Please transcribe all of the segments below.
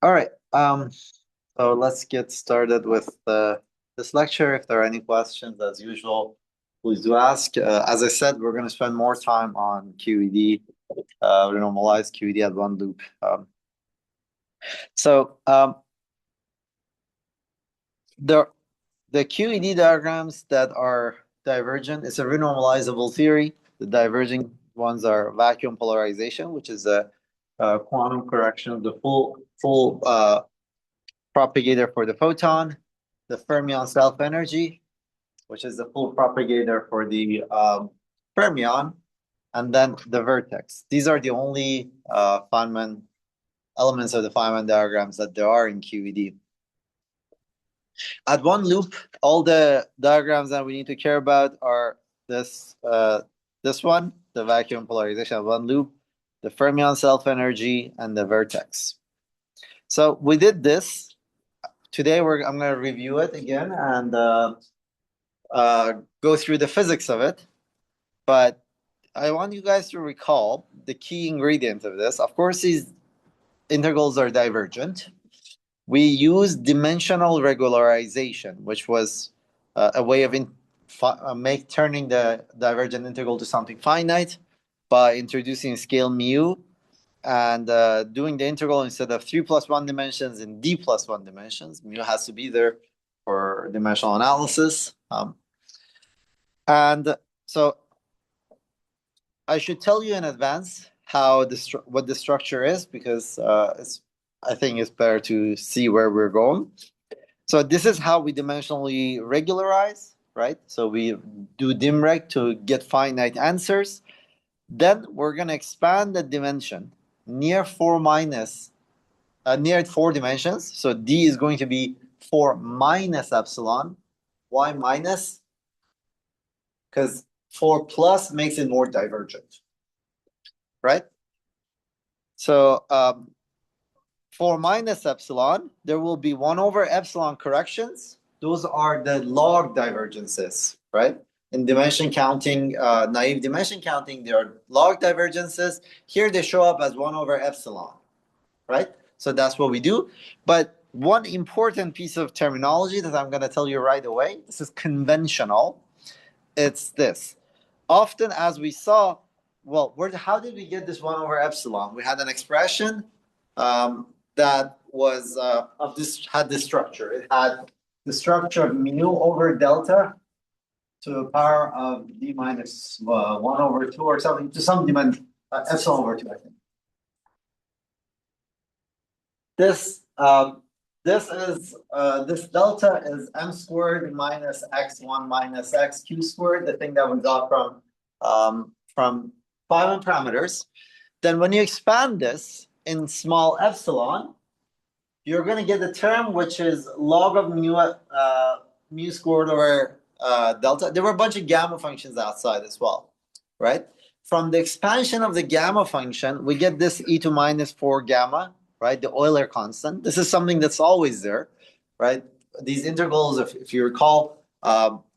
All right. So let's get started with this lecture. If there are any questions, as usual, please do ask. As I said, we're going to spend more time on QED, renormalized QED at one loop. So the the QED diagrams that are divergent, it's a renormalizable theory. The diverging ones are vacuum polarization, which is a quantum correction of the full propagator for the photon, the fermion self-energy, which is the full propagator for the fermion, and then the vertex. These are the only Feynman elements of the Feynman diagrams that there are in QED. At one loop, all the diagrams that we need to care about are this one, the vacuum polarization at one loop, the fermion self-energy, and the vertex. So we did this. Today I'm going to review it again and go through the physics of it. But I want you guys to recall the key ingredient of this. Of course, these integrals are divergent. We use dimensional regularization, which was a way of turning the divergent integral to something finite by introducing scale mu and doing the integral instead of 3 plus 1 dimensions in d plus 1 dimensions. Mu has to be there for dimensional analysis. And so I should tell you in advance how what the structure is, because I think it's better to see where we're going. So this is how we dimensionally regularize, right? So we do dimreg to get finite answers. Then we're going to expand the dimension near 4 dimensions. So d is going to be 4 minus epsilon. Why minus? Because 4 plus makes it more divergent, right? So 4 minus epsilon, there will be 1 over epsilon corrections. Those are the log divergences, right? In dimension counting, naive dimension counting, there are log divergences. Here they show up as 1 over epsilon, right? So that's what we do. But one important piece of terminology that I'm going to tell you right away, this is conventional. It's this. Often, as we saw, well, how did we get this 1 over epsilon? We had an expression that was had this structure. It had the structure of mu over delta to the power of d minus 1 over 2 or something, to some dimension, epsilon over 2, I think. This this delta is m squared minus x1 minus xq squared, the thing that we got from Feynman parameters. Then when you expand this in small epsilon, you're going to get a term which is log of mu squared over delta. There were a bunch of gamma functions outside as well, right? From the expansion of the gamma function, we get this e to minus 4 gamma, right? The Euler constant. This is something that's always there, right? These integrals, if you recall,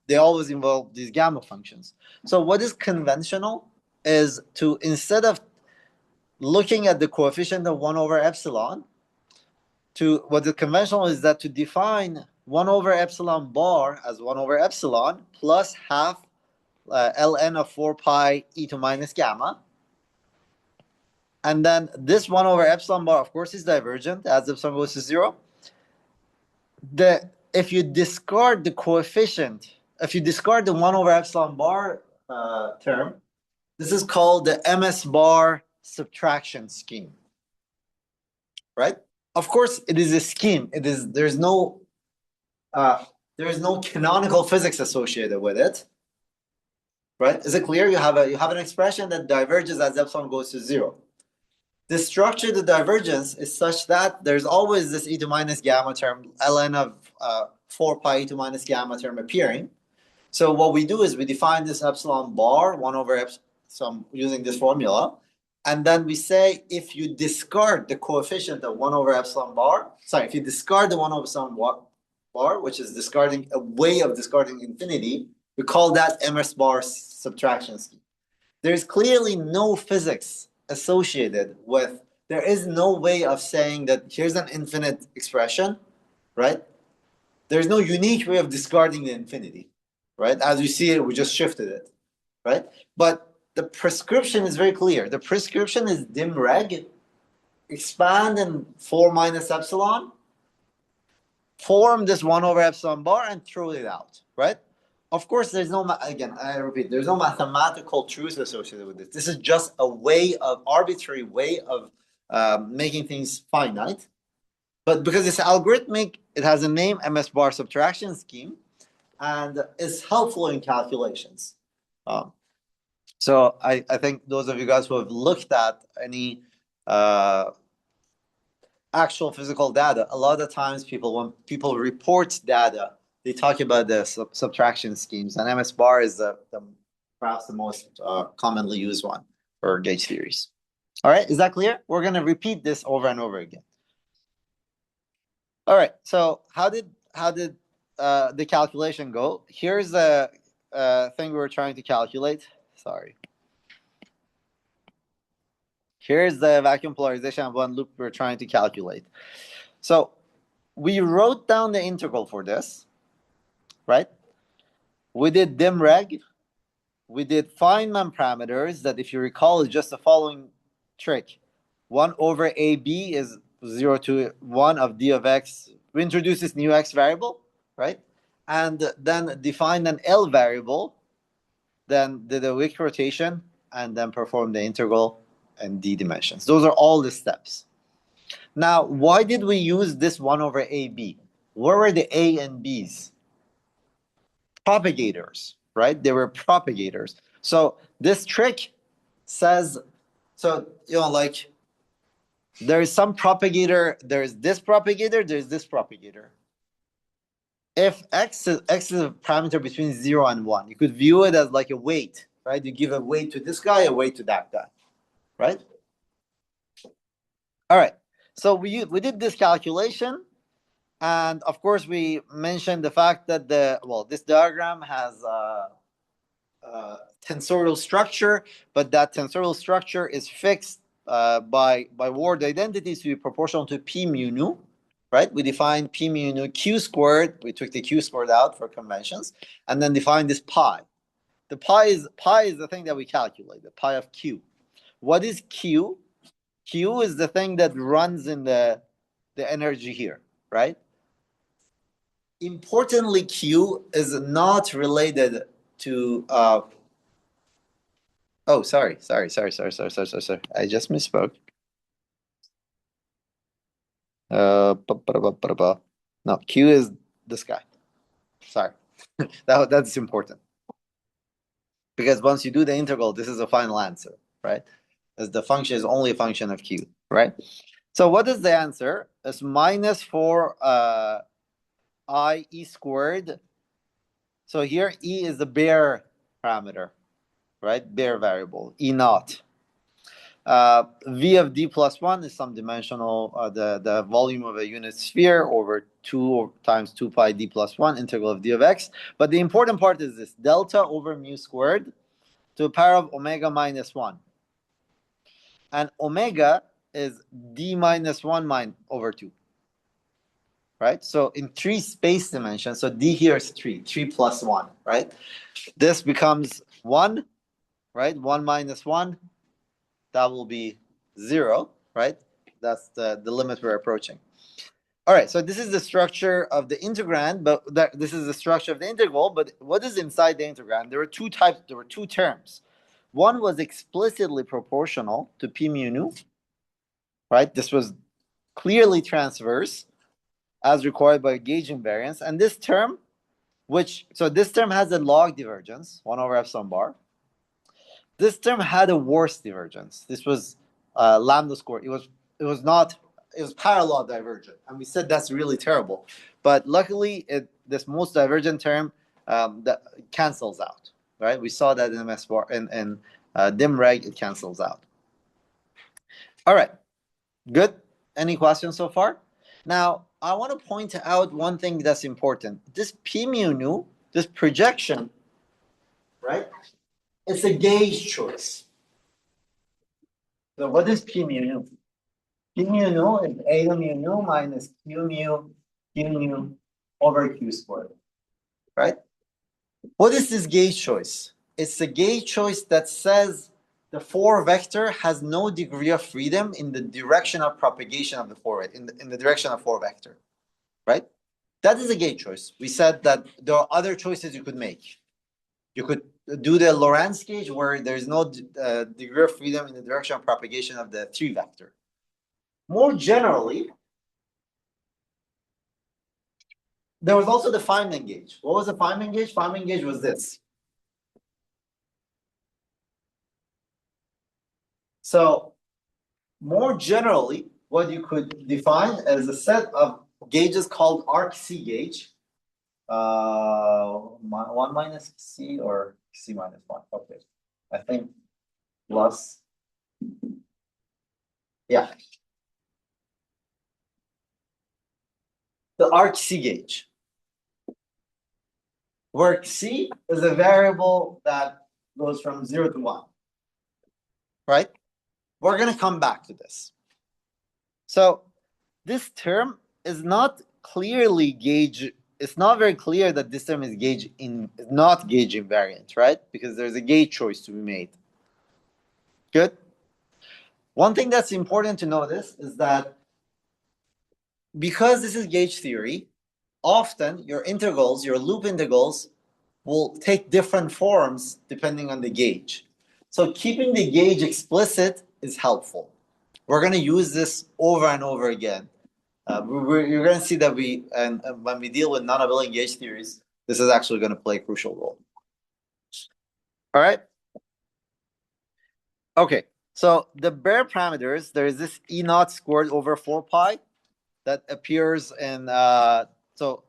they always involve these gamma functions. So what is conventional is to, instead of looking at the coefficient of 1 over epsilon, what the conventional is that to define 1 over epsilon bar as 1 over epsilon plus half ln of 4 pi e to minus gamma. And then this 1 over epsilon bar, of course, is divergent as epsilon goes to 0. If you discard the coefficient, if you discard the 1 over epsilon bar term, this is called the ms bar subtraction scheme, right? Of course, it is a scheme. There's no canonical physics associated with it, right? Is it clear? You have an expression that diverges as epsilon goes to 0. The structure of the divergence is such that there's always this e to minus gamma term, ln of 4 pi e to minus gamma term appearing. So what we do is we define this epsilon bar, 1 over epsilon, so I'm using this formula. And then we say if you discard the coefficient of 1 over epsilon bar, if you discard the 1 over epsilon bar, which is discarding a way of discarding infinity, we call that ms bar subtraction scheme. There's clearly no physics associated with there is no way of saying that here's an infinite expression, right? There's no unique way of discarding the infinity, right? As you see it, we just shifted it, right? But the prescription is very clear. The prescription is dim reg, expand in 4 minus epsilon, form this 1 over epsilon bar, and throw it out, right? Of course, there's no, again, I repeat, there's no mathematical truth associated with this. This is just a way of, arbitrary way of making things finite. But because it's algorithmic, it has a name, MS bar subtraction scheme, and is helpful in calculations. So I think those of you guys who have looked at any actual physical data, a lot of times when people report data, they talk about the subtraction schemes, and MS bar is perhaps the most commonly used one for gauge theories. All right, is that clear? We're going to repeat this over and over again. All right, so how did the calculation go? Here's the thing we were trying to calculate. Sorry. Here's the vacuum polarization of one loop we're trying to calculate. So we wrote down the integral for this, right? We did dim reg. We did Feynman parameters that, if you recall, is just the following trick. 1 over AB is 0 to 1 of d of x. We introduce this new x variable, right? And then define an L variable, then did a Wick rotation, and then perform the integral and d dimensions. Those are all the steps. Now, why did we use this 1 over AB? What were the A and B's? Propagators, right? They were propagators. So this trick says, so, like, there is some propagator, there's this propagator, there's this propagator. If x is a parameter between 0 and 1, you could view it as like a weight, right? You give a weight to this guy, a weight to that guy, right? All right. So we did this calculation, and of course we mentioned the fact that this diagram has tensorial structure, but that tensorial structure is fixed by word identities to be proportional to p mu nu, right? We defined p mu nu q squared. We took the q squared out for conventions, and then defined this pi. The pi is the thing that we calculate, the pi of q. What is q? Q is the thing that runs in the energy here, right? Importantly, Q is not related to oh, sorry. I just misspoke. No, Q is this guy. Sorry. That's important. Because once you do the integral, this is the final answer, right? As the function is only a function of Q, right? So what is the answer? It's minus 4 I E squared. So here E is the bare parameter, right? Bare variable, E naught. V of d plus 1 is some dimensional, the volume of a unit sphere over 2 times 2 pi d plus 1 integral of d of x. But the important part is this, delta over mu squared to the power of omega minus 1. And omega is d minus 1 over 2. Right? So in 3 space dimensions, so d here is 3 plus 1, right? This becomes 1, right? 1 minus 1, that will be 0, right? That's the limit we're approaching. All right, so this is the structure of the integrand, but this is the structure of the integral, but what is inside the integrand? There were two terms. One was explicitly proportional to p mu nu, right? This was clearly transverse, as required by gauge invariance. And this term, this term has a log divergence, 1 over epsilon bar. This term had a worse divergence. This was lambda squared. It was parallel divergent. And we said that's really terrible. But luckily, this most divergent term that cancels out, right? We saw that in MS bar, in dim reg, it cancels out. All right, good. Any questions so far? Now, I want to point out one thing that's important. This p mu nu, this projection, right? It's a gauge choice. So what is p mu nu? Q mu nu is A mu nu minus Q mu over Q squared, right? What is this gauge choice? It's a gauge choice that says the 4 vector has no degree of freedom in the direction of propagation of the 4 in the direction of 4 vector, right? That is a gauge choice. We said that there are other choices you could make. You could do the Lorentz gauge where there's no degree of freedom in the direction of propagation of the 3 vector. More generally, there was also the Feynman gauge. What was the Feynman gauge? Feynman gauge was this. So more generally, what you could define as a set of gauges called arc C gauge. 1 minus C or C minus 1. Okay. I think plus. Yeah. The arc C gauge. Where C is a variable that goes from 0 to 1. Right? We're going to come back to this. So this term is not clearly gauge. It's not very clear that this term is not gauge invariant, right? Because there's a gauge choice to be made. Good. One thing that's important to notice is that because this is gauge theory, often your integrals, your loop integrals, will take different forms depending on the gauge. So keeping the gauge explicit is helpful. We're going to use this over and over again. You're going to see that when we deal with non-abelian gauge theories, this is actually going to play a crucial role. All right. Okay. So the bare parameters, there is this E naught squared over 4 pi that appears in so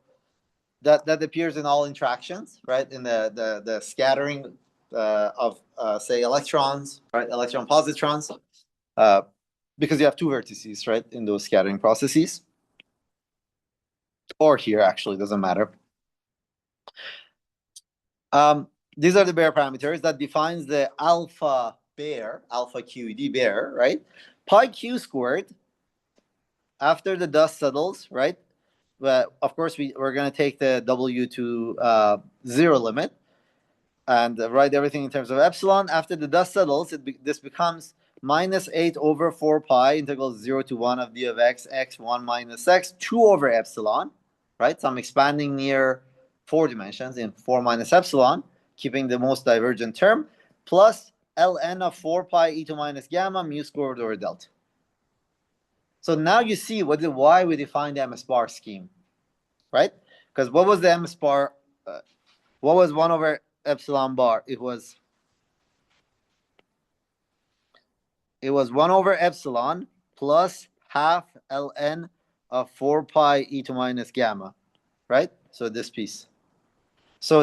that appears in all interactions, right? In the scattering of say electrons, right? Electron positrons, because you have 2 vertices, right? In those scattering processes, or here actually doesn't matter. These are the bare parameters that defines the alpha QED bare, right? Pi q squared. After the dust settles, right? But of course, we're going to take the W to 0 limit and write everything in terms of epsilon. After the dust settles, this becomes minus 8 over 4 pi integral 0 to 1 of d of x, x1 minus x, 2 over epsilon, right? So I'm expanding near 4 dimensions in 4 minus epsilon, keeping the most divergent term, plus ln of 4 pi e2 minus gamma mu squared over delta. So now you see why we defined the MS bar scheme, right? Because what was the MS bar? What was 1 over epsilon bar? It was 1 over epsilon plus half ln of 4 pi e2 minus gamma, right? So this piece. So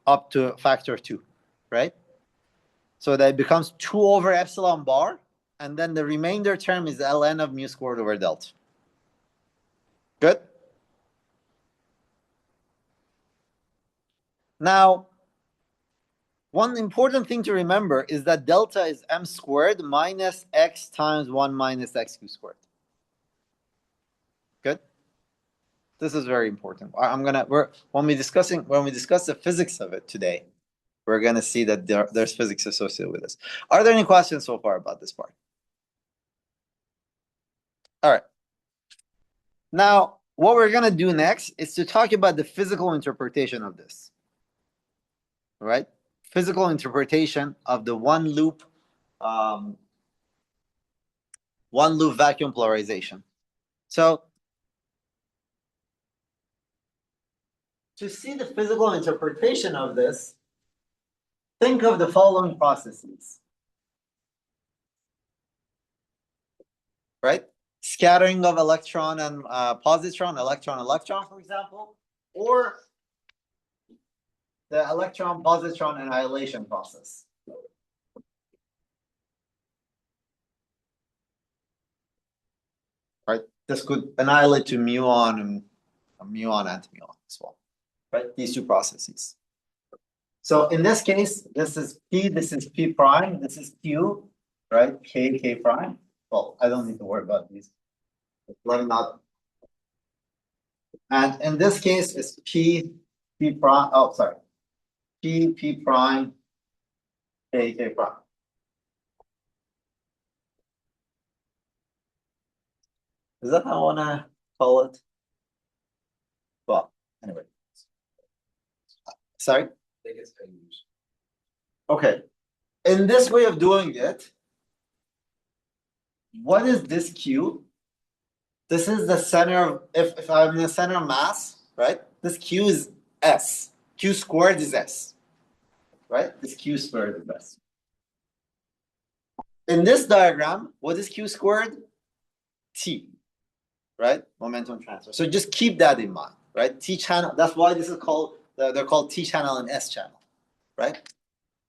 up to factor 2, right? So that it becomes 2 over epsilon bar, and then the remainder term is ln of mu squared over delta. Good? Now, one important thing to remember is that delta is m squared minus x times 1 minus xq squared. Good? This is very important. When we discuss the physics of it today, we're gonna see that there's physics associated with this. Are there any questions so far about this part? All right. Now, what we're gonna do next is to talk about the physical interpretation of this. All right? Physical interpretation of the one loop vacuum polarization. So to see the physical interpretation of this, think of the following processes. Right? Scattering of electron and positron, electron, for example, or the electron-positron annihilation process. Right? This could annihilate to muon and muon, antimuon as well. Right? These 2 processes. So in this case, this is P, this is P prime, this is Q, right? K prime. Well, I don't need to worry about these. Let me not. And in this case, it's P prime. Oh, sorry. P prime, K prime. Is that how I want to call it? Well, anyway. Sorry? I think it's okay. In this way of doing it, what is this Q? This is the center of, if I'm in the center of mass, right? This Q is S. Q squared is S. Right? This Q squared is S. In this diagram, what is Q squared? T. Right? Momentum transfer. So just keep that in mind, right? T channel. That's why this is called, they're called T channel and S channel, right?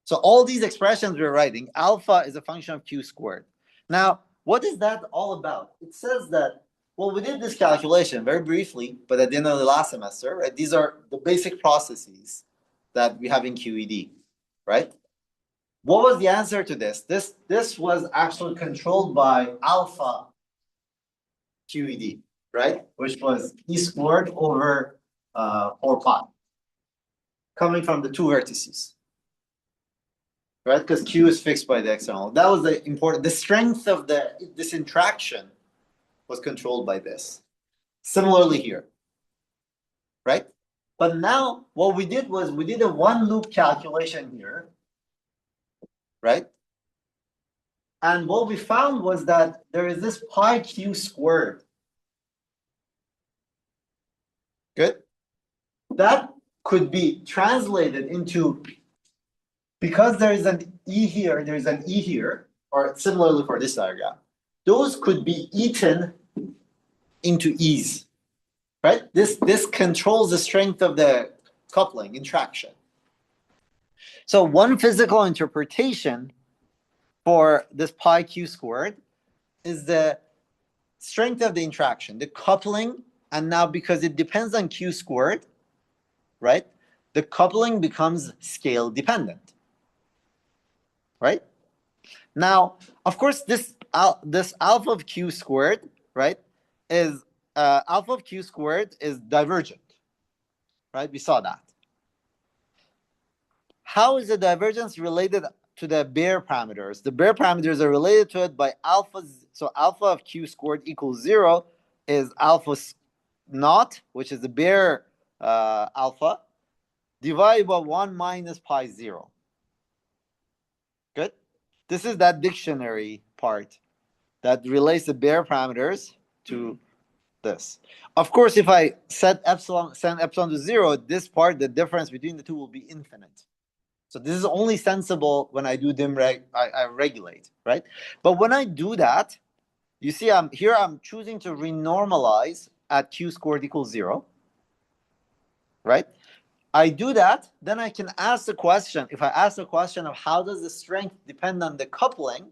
So all these expressions we're writing, alpha is a function of Q squared. Now, what is that all about? It says that, well, we did this calculation very briefly, but at the end of the last semester, right? These are the basic processes that we have in QED, right? What was the answer to this? This was actually controlled by alpha QED, right? Which was E squared over 4 pi, coming from the two vertices, right? Because Q is fixed by the external. That was the important, the strength of this interaction was controlled by this. Similarly here, right? But now what we did was we did a one loop calculation here, right? And what we found was that there is this pi Q squared. Good. That could be translated into, because there is an E here, there's an E here, or similarly for this diagram, those could be eaten into E's, right? This controls the strength of the coupling interaction. So one physical interpretation for this pi Q squared is the strength of the interaction, the coupling, and now because it depends on Q squared, right? The coupling becomes scale dependent, right? Now, of course, this alpha of Q squared, right, is alpha of Q squared is divergent, right? We saw that. How is the divergence related to the Baire parameters? The Baire parameters are related to it by alpha. So alpha of Q squared equals 0 is alpha naught, which is the Baire alpha, divided by 1 minus pi 0. Good. This is that dictionary part that relates the Baire parameters to this. Of course, if I send epsilon to 0, this part, the difference between the two will be infinite. So this is only sensible when I do I regulate, right? But when I do that, you see I'm choosing to renormalize at Q squared equals 0, right? I do that, then I can ask the question, if I ask the question of how does the strength depend on the coupling,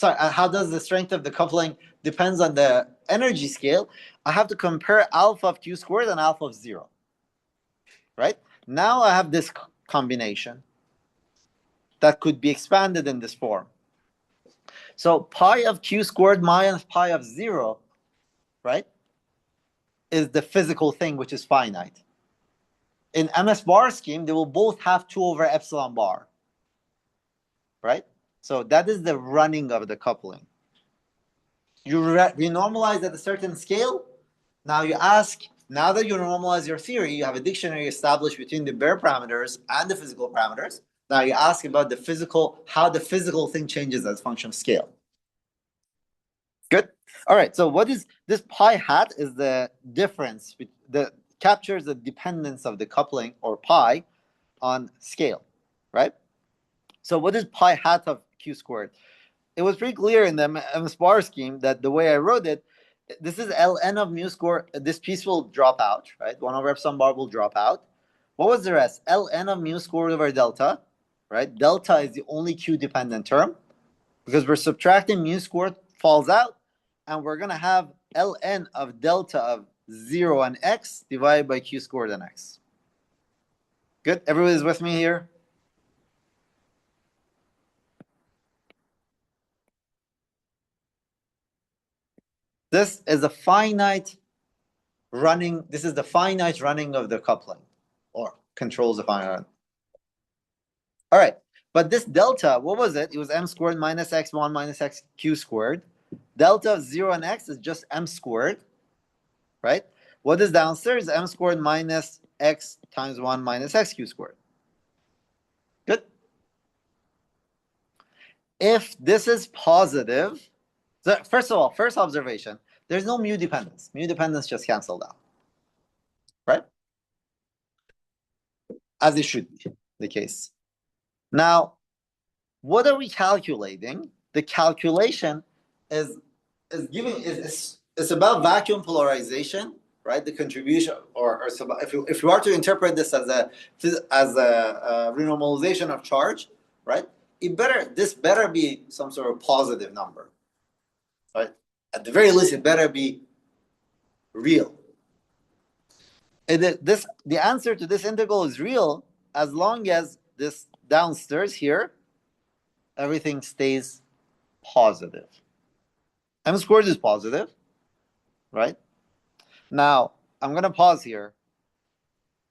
how does the strength of the coupling depends on the energy scale, I have to compare alpha of Q squared and alpha of 0, right? Now I have this combination that could be expanded in this form. So pi of Q squared minus pi of 0, right, is the physical thing which is finite. In MS bar scheme, they will both have 2 over epsilon bar, right? So that is the running of the coupling. You renormalize at a certain scale. Now you ask, now that you normalize your theory, you have a dictionary established between the Baire parameters and the physical parameters. Now you ask about the physical, how the physical thing changes as a function of scale. Good. All right. So what is this pi hat is the difference that captures the dependence of the coupling or pi on scale, right? So what is pi hat of Q squared? It was pretty clear in the MS bar scheme that the way I wrote it, this is ln of mu squared. This piece will drop out, right? 1 over epsilon bar will drop out. What was the rest? ln of mu squared over delta, right? Delta is the only Q dependent term because we're subtracting mu squared falls out, and we're going to have ln of delta of 0 and x divided by Q squared and x. Good? Everybody's with me here? This is a finite running. This is the finite running of the coupling, or controls the finite run. All right, but this delta, what was it? It was m squared minus x1 minus xq squared. Delta of 0 and x is just m squared, right? What is downstairs? M squared minus x times 1 minus xq squared. Good. If this is positive, so first of all, first observation, there's no mu dependence. Mu dependence just canceled out, right? As it should be the case. Now, what are we calculating? The calculation is it's about vacuum polarization, right? The contribution, or if you are to interpret this as a renormalization of charge, right? This better be some sort of positive number, right? At the very least, it better be real. The answer to this integral is real as long as this downstairs here, everything stays positive. M squared is positive, right? Now, I'm going to pause here.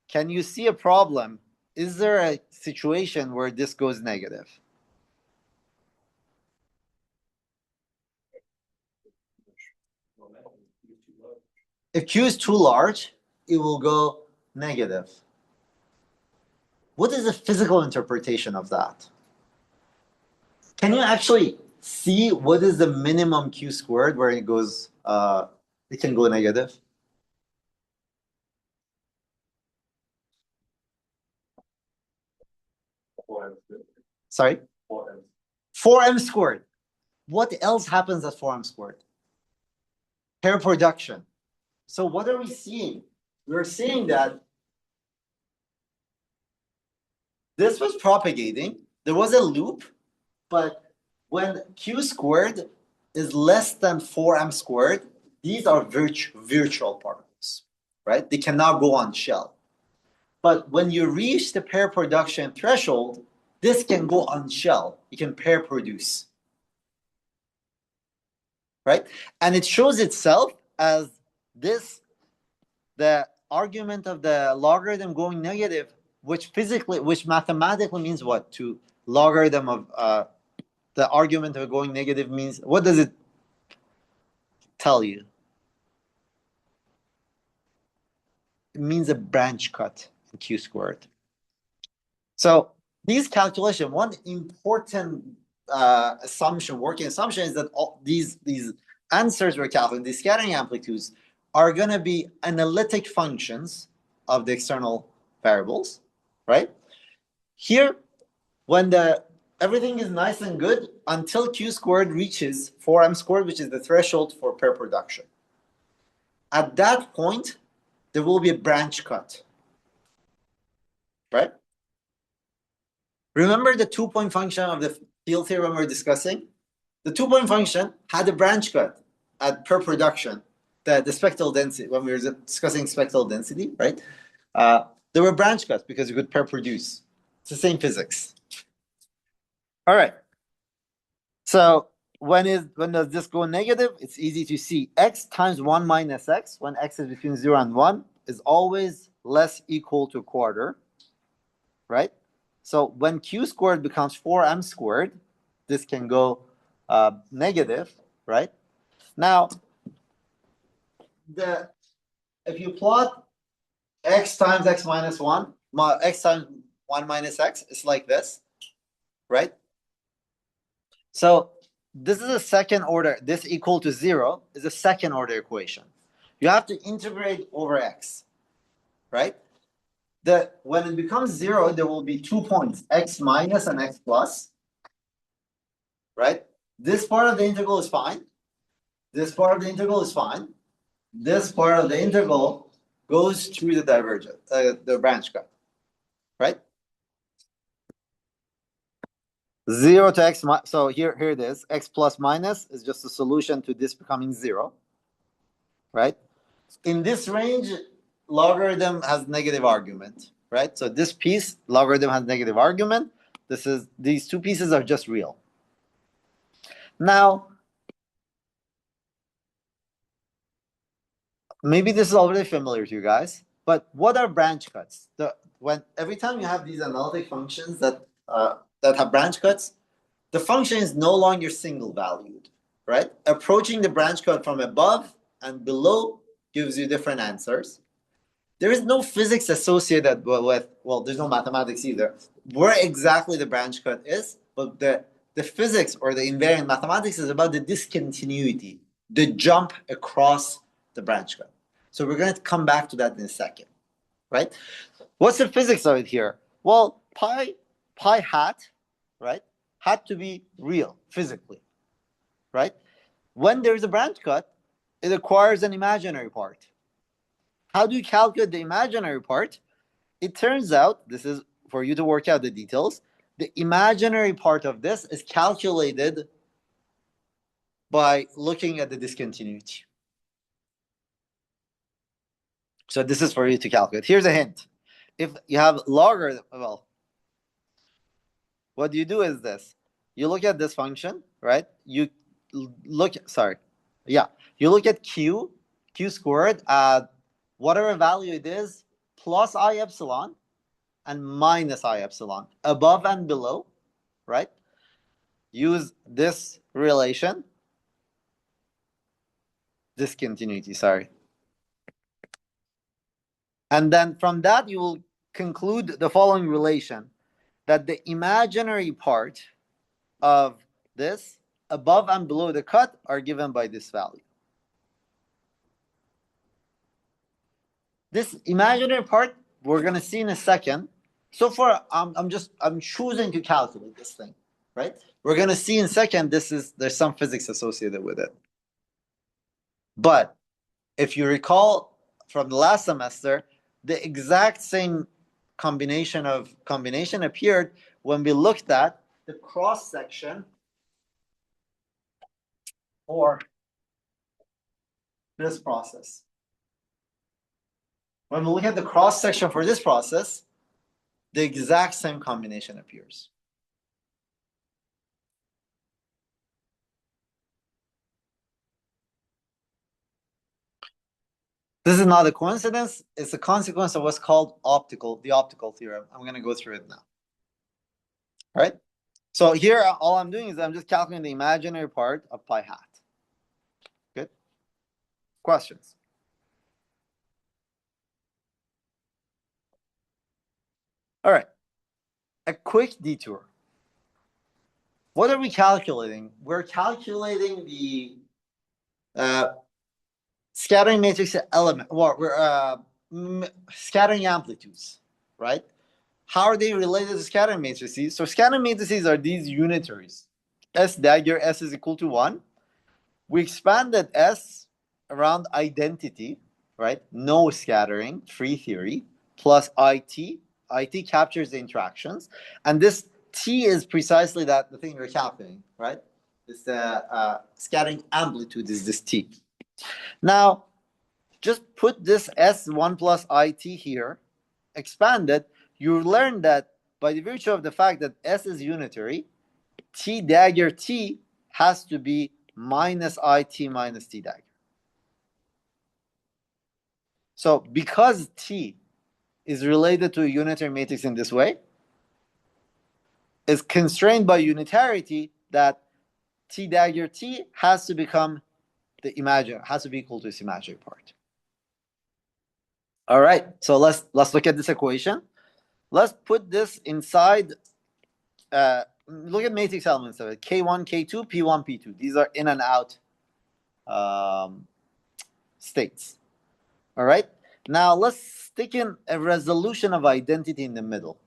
Can you see a problem? Is there a situation where this goes negative? If Q is too large, it will go negative. What is the physical interpretation of that? Can you actually see what is the minimum Q squared where it goes, it can go negative? Sorry? 4m squared. What else happens at 4m squared? Pair production. So what are we seeing? We're seeing that this was propagating. There was a loop, but when Q squared is less than 4m squared, these are virtual particles, right? They cannot go on shell. But when you reach the pair production threshold, this can go on shell. You can pair produce, right? And it shows itself as this, the argument of the logarithm going negative, which mathematically means what? To logarithm of the argument of going negative means, what does it tell you? It means a branch cut in Q squared. So these calculations, one important working assumption is that all these answers we're calculating, these scattering amplitudes, are going to be analytic functions of the external variables, right? Here, when everything is nice and good until Q squared reaches 4m squared, which is the threshold for pair production. At that point, there will be a branch cut, right? Remember the 2-point function of the field theory when we were discussing? The 2-point function had a branch cut at pair production, the spectral density, when we were discussing spectral density, right? There were branch cuts because you could pair produce. It's the same physics. All right. So when does this go negative? It's easy to see. X times 1 minus x, when x is between 0 and 1, is always less equal to a quarter, right? So when Q squared becomes 4m squared, this can go negative, right? Now, if you plot x times x minus 1, x times 1 minus x, it's like this, right? So this is a second order. This equal to 0 is a second order equation. You have to integrate over x, right? When it becomes 0, there will be 2 points, x minus and x plus, right? This part of the integral is fine. This part of the integral is fine. This part of the integral goes through the divergent, the branch cut, right? 0 to x, so here it is. X plus minus is just a solution to this becoming 0, right? In this range, logarithm has negative argument, right? So this piece, logarithm has negative argument. These two pieces are just real. Now, maybe this is already familiar to you guys, but what are branch cuts? Every time you have these analytic functions that have branch cuts, the function is no longer single valued, right? Approaching the branch cut from above and below gives you different answers. There is no physics associated with, well, there's no mathematics either, where exactly the branch cut is, but the physics or the invariant mathematics is about the discontinuity, the jump across the branch cut. So we're going to come back to that in a second, right? What's the physics of it here? Well, pi hat, right, had to be real physically, right? When there's a branch cut, it acquires an imaginary part. How do you calculate the imaginary part? It turns out, this is for you to work out the details, the imaginary part of this is calculated by looking at the discontinuity. So this is for you to calculate. Here's a hint. If you have logarithm, well, what you do is this. You look at this function, right? You look at q squared at whatever value it is, plus I epsilon and minus I epsilon, above and below, right? Use this relation, discontinuity, sorry. And then from that, you will conclude the following relation, that the imaginary part of this above and below the cut are given by this value. This imaginary part we're going to see in a second. So far, I'm choosing to calculate this thing, right? We're going to see in a second, there's some physics associated with it. But if you recall from the last semester, the exact same combination appeared when we looked at the cross section for this process. When we look at the cross section for this process, the exact same combination appears. This is not a coincidence. It's a consequence of what's called the optical theorem. I'm going to go through it now. All right. So here, all I'm doing is I'm just calculating the imaginary part of pi hat. Good. Questions? All right. A quick detour. What are we calculating? We're calculating the scattering matrix element, or scattering amplitudes, right? How are they related to scattering matrices? So scattering matrices are these unitaries. S dagger, S is equal to 1. We expanded S around identity, right? No scattering, free theory, plus IT. IT captures the interactions. And this T is precisely the thing we're calculating, right? This scattering amplitude is this T. Now, just put this S1 plus IT here, expand it. You learn that by the virtue of the fact that S is unitary, T dagger T has to be minus IT minus T dagger. So because T is related to a unitary matrix in this way, is constrained by unitarity, that T dagger T has to become has to be equal to its imaginary part. All right, so let's look at this equation. Let's put this inside. Look at matrix elements of it: K1, K2, P1, P2. These are in and out states. All right. Now let's stick in a resolution of identity in the middle.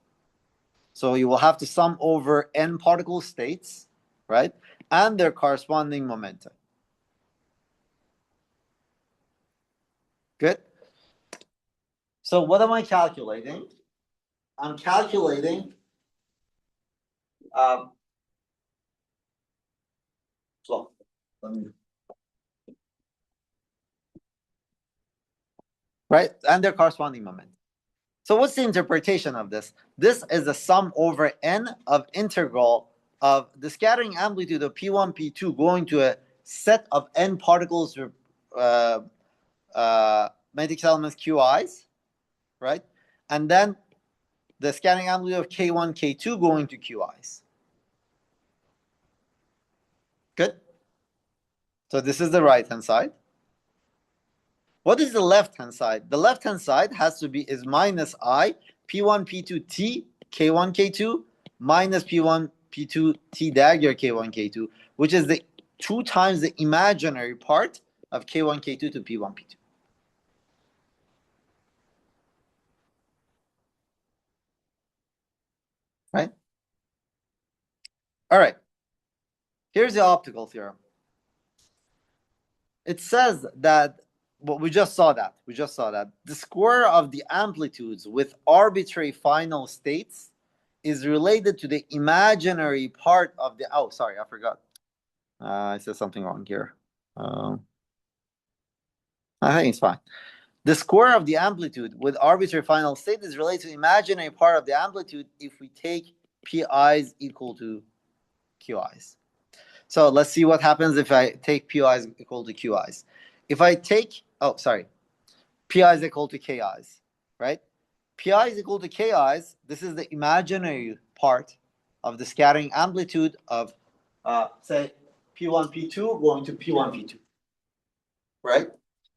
So you will have to sum over n particle states, right, and their corresponding momenta. Good. So what am I calculating? I'm calculating so let me, right, and their corresponding moment. So what's the interpretation of this? This is a sum over n of integral of the scattering amplitude of P1, P2 going to a set of n particles matrix elements QIs, right? And then the scattering amplitude of K1, K2 going to QIs. Good. So this is the right-hand side. What is the left-hand side? The left-hand side has to be is minus I P1, P2, T, K1, K2, minus P1, P2, T dagger K1, K2, which is the 2 times the imaginary part of K1, K2 to P1, P2. Right? All right. Here's the optical theorem. It says that, well, we just saw that. The square of the amplitudes with arbitrary final states is related to the imaginary part of the, oh, sorry, I forgot. I said something wrong here. I think it's fine. The square of the amplitude with arbitrary final state is related to the imaginary part of the amplitude if we take PIs equal to QIs. So let's see what happens if I take PIs equal to QIs. If I take, PI is equal to KIs, right? PI is equal to KIs. This is the imaginary part of the scattering amplitude of, say, P1, P2 going to P1, P2, right?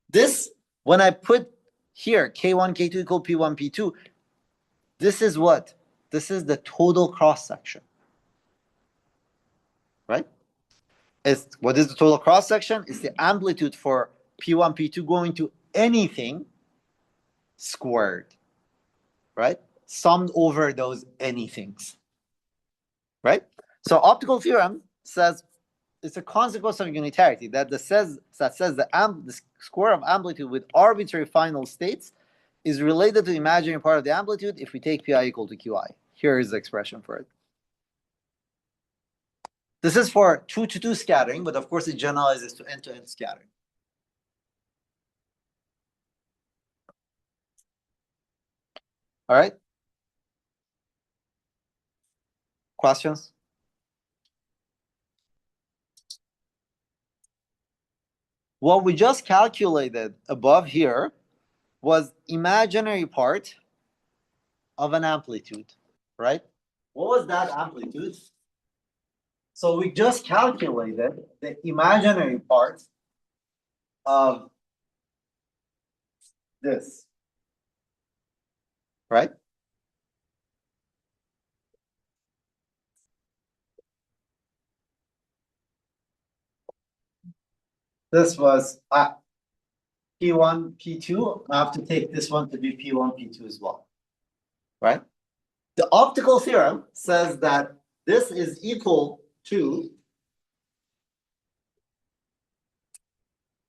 This, when I put here, K1, K2 equal P1, P2, this is what? This is the total cross-section, right? What is the total cross-section? It's the amplitude for P1, P2 going to anything squared, right? Summed over those anythings, right? So optical theorem says it's a consequence of unitarity that says the square of amplitude with arbitrary final states is related to the imaginary part of the amplitude if we take Pi equal to Qi. Here is the expression for it. This is for 2-to-2 scattering, but of course it generalizes to end-to-end scattering. All right. Questions? What we just calculated above here was imaginary part of an amplitude, right? What was that amplitude? So we just calculated the imaginary part of this, right? This was P1, P2. I have to take this one to be P1, P2 as well, right? The optical theorem says that this is equal to,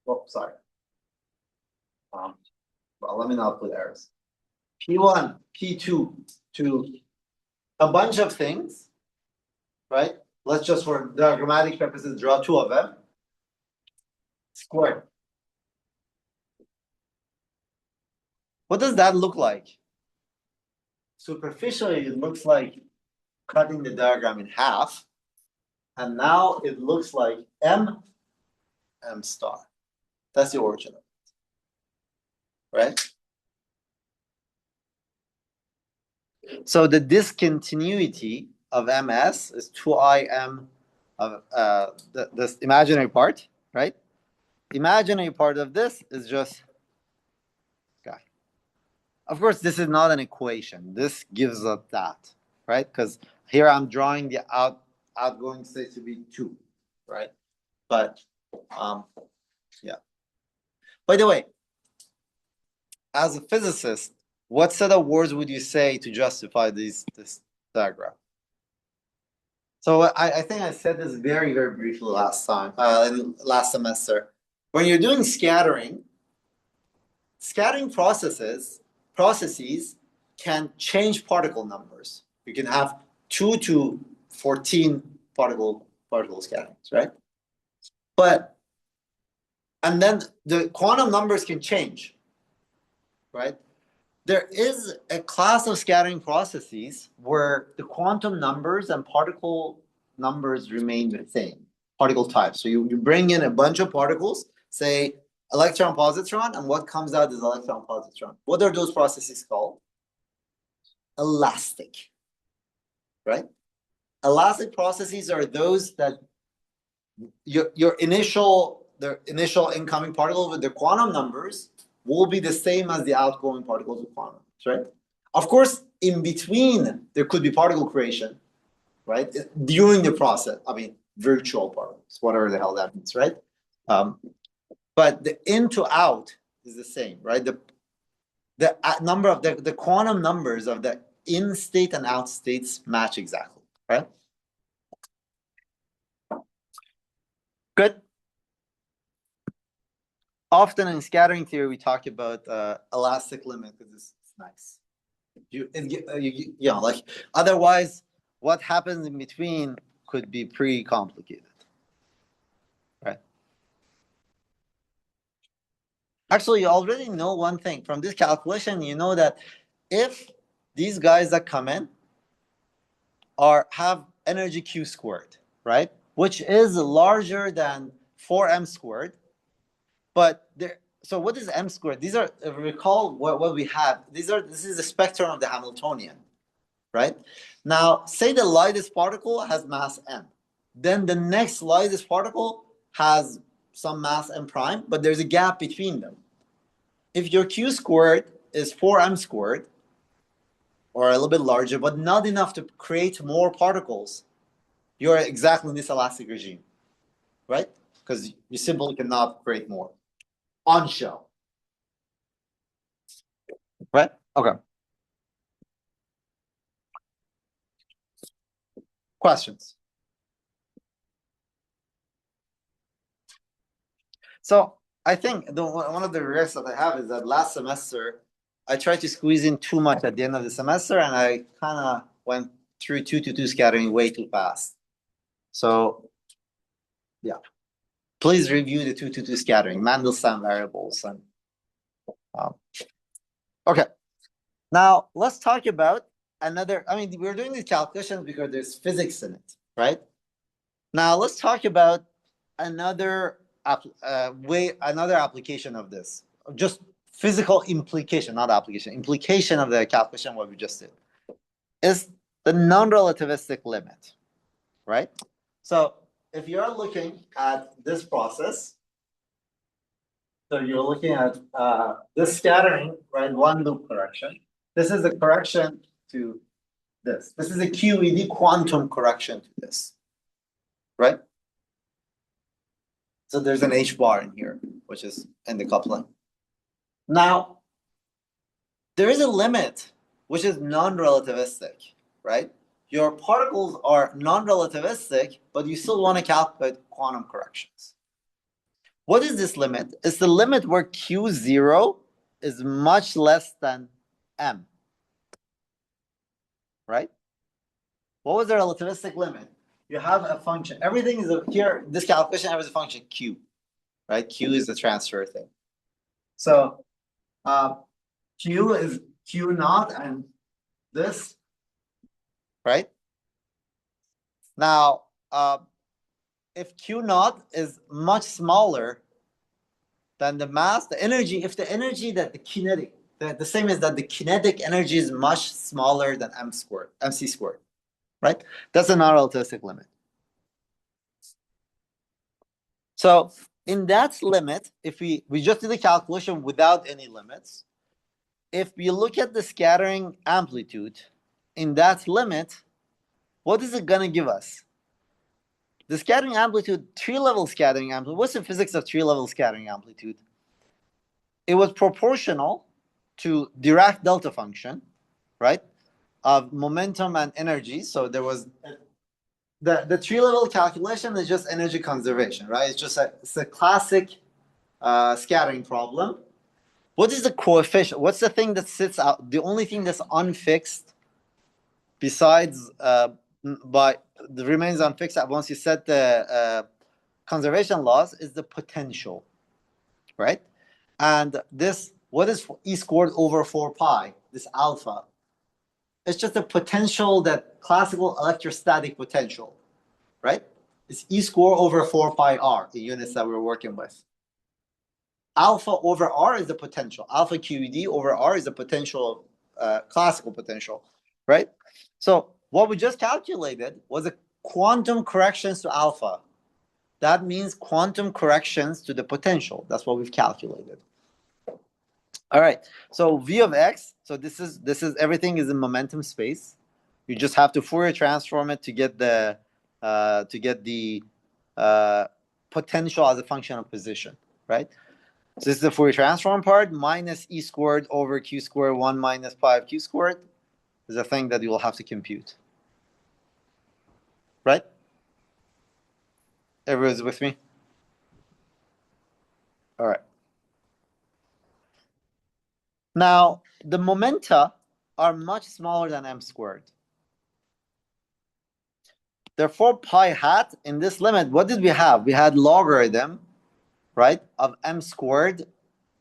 oh, sorry. Well, let me not put errors. P1, P2 to a bunch of things, right? Let's just, for diagrammatic purposes, draw 2 of them. Squared. What does that look like? Superficially, it looks like cutting the diagram in half. And now it looks like M star. That's the origin of it, right? So the discontinuity of MS is 2IM of this imaginary part, right? Imaginary part of this is just guy. Of course, this is not an equation. This gives us that, right? Because here I'm drawing the outgoing state to be 2, right? But yeah. By the way, as a physicist, what set of words would you say to justify this diagram? So I think I said this very, very briefly last semester. When you're doing scattering processes can change particle numbers. You can have 2 to 14 particle scatterings, right? And then the quantum numbers can change, right? There is a class of scattering processes where the quantum numbers and particle numbers remain the same, particle types. So you bring in a bunch of particles, say electron positron, and what comes out is electron positron. What are those processes called? Elastic, right? Elastic processes are those that your initial incoming particle with the quantum numbers will be the same as the outgoing particles with quantum numbers, right? Of course, in between there could be particle creation, right? During the process, I mean, virtual particles, whatever the hell that means, right? But the in to out is the same, right? The number of the quantum numbers of the in state and out states match exactly, right? Good. Often in scattering theory, we talk about elastic limit because it's nice. You know, like otherwise, what happens in between could be pretty complicated, right? Actually, you already know one thing from this calculation. You know that if these guys that come in have energy Q squared, right? Which is larger than 4m squared. But there, so what is m squared? These are, recall what we have. This is the spectrum of the Hamiltonian, right? Now, say the lightest particle has mass m. Then the next lightest particle has some mass m prime, but there's a gap between them. If your Q squared is 4m squared, or a little bit larger, but not enough to create more particles, you're exactly in this elastic regime, right? Because you simply cannot create more on shell, right? Okay. Questions? So I think one of the regrets that I have is that last semester I tried to squeeze in too much at the end of the semester, and I kind of went through 2-2 scattering way too fast. So yeah, please review the 2-2 scattering, Mandelstam variables, and okay. Now let's talk about another. I mean, we're doing these calculations because there's physics in it, right? Now let's talk about another another application of this, just physical implication, not application, implication of the calculation what we just did is the non-relativistic limit, right? So if you're looking at this process, so you're looking at this scattering, right? One loop correction. This is the correction to this. This is a QED quantum correction to this, right? So there's an H bar in here, which is in the coupling. Now, there is a limit which is non-relativistic, right? Your particles are non-relativistic, but you still want to calculate quantum corrections. What is this limit? It's the limit where Q0 is much less than M, right? What was the relativistic limit? You have a function. Everything is here. This calculation has a function Q, right? Q is the transfer thing. So Q is Q naught and this, right? Now, if Q naught is much smaller than the mass, the energy, if the energy that the kinetic, the same is that the kinetic energy is much smaller than m squared, mc squared, right? That's a non-relativistic limit. So in that limit, if we just did the calculation without any limits, if we look at the scattering amplitude in that limit, what is it going to give us? The scattering amplitude, tree-level scattering amplitude, what's the physics of tree-level scattering amplitude? It was proportional to Dirac delta function, right, of momentum and energy. So there was the tree-level calculation is just energy conservation, right? It's a classic scattering problem. What is the coefficient? What's the thing that sits out? The only thing that's unfixed besides remains unfixed once you set the conservation laws is the potential, right? And this, what is E squared over 4 pi, this alpha? It's just a potential, that classical electrostatic potential, right? It's E squared over 4 pi r, the units that we're working with. alpha over R is the potential. Alpha QED over R is the potential, classical potential, right? So what we just calculated was a quantum corrections to alpha. That means quantum corrections to the potential. That's what we've calculated. All right. So V of X. So this is everything is in momentum space. You just have to Fourier transform it to get the potential as a function of position, right? So this is the Fourier transform part. Minus E squared over Q squared 1 minus pi of Q squared is a thing that you will have to compute, right? Everyone's with me? All right. Now, the momenta are much smaller than m squared. Therefore, pi hat in this limit, what did we have? We had logarithm, right, of m squared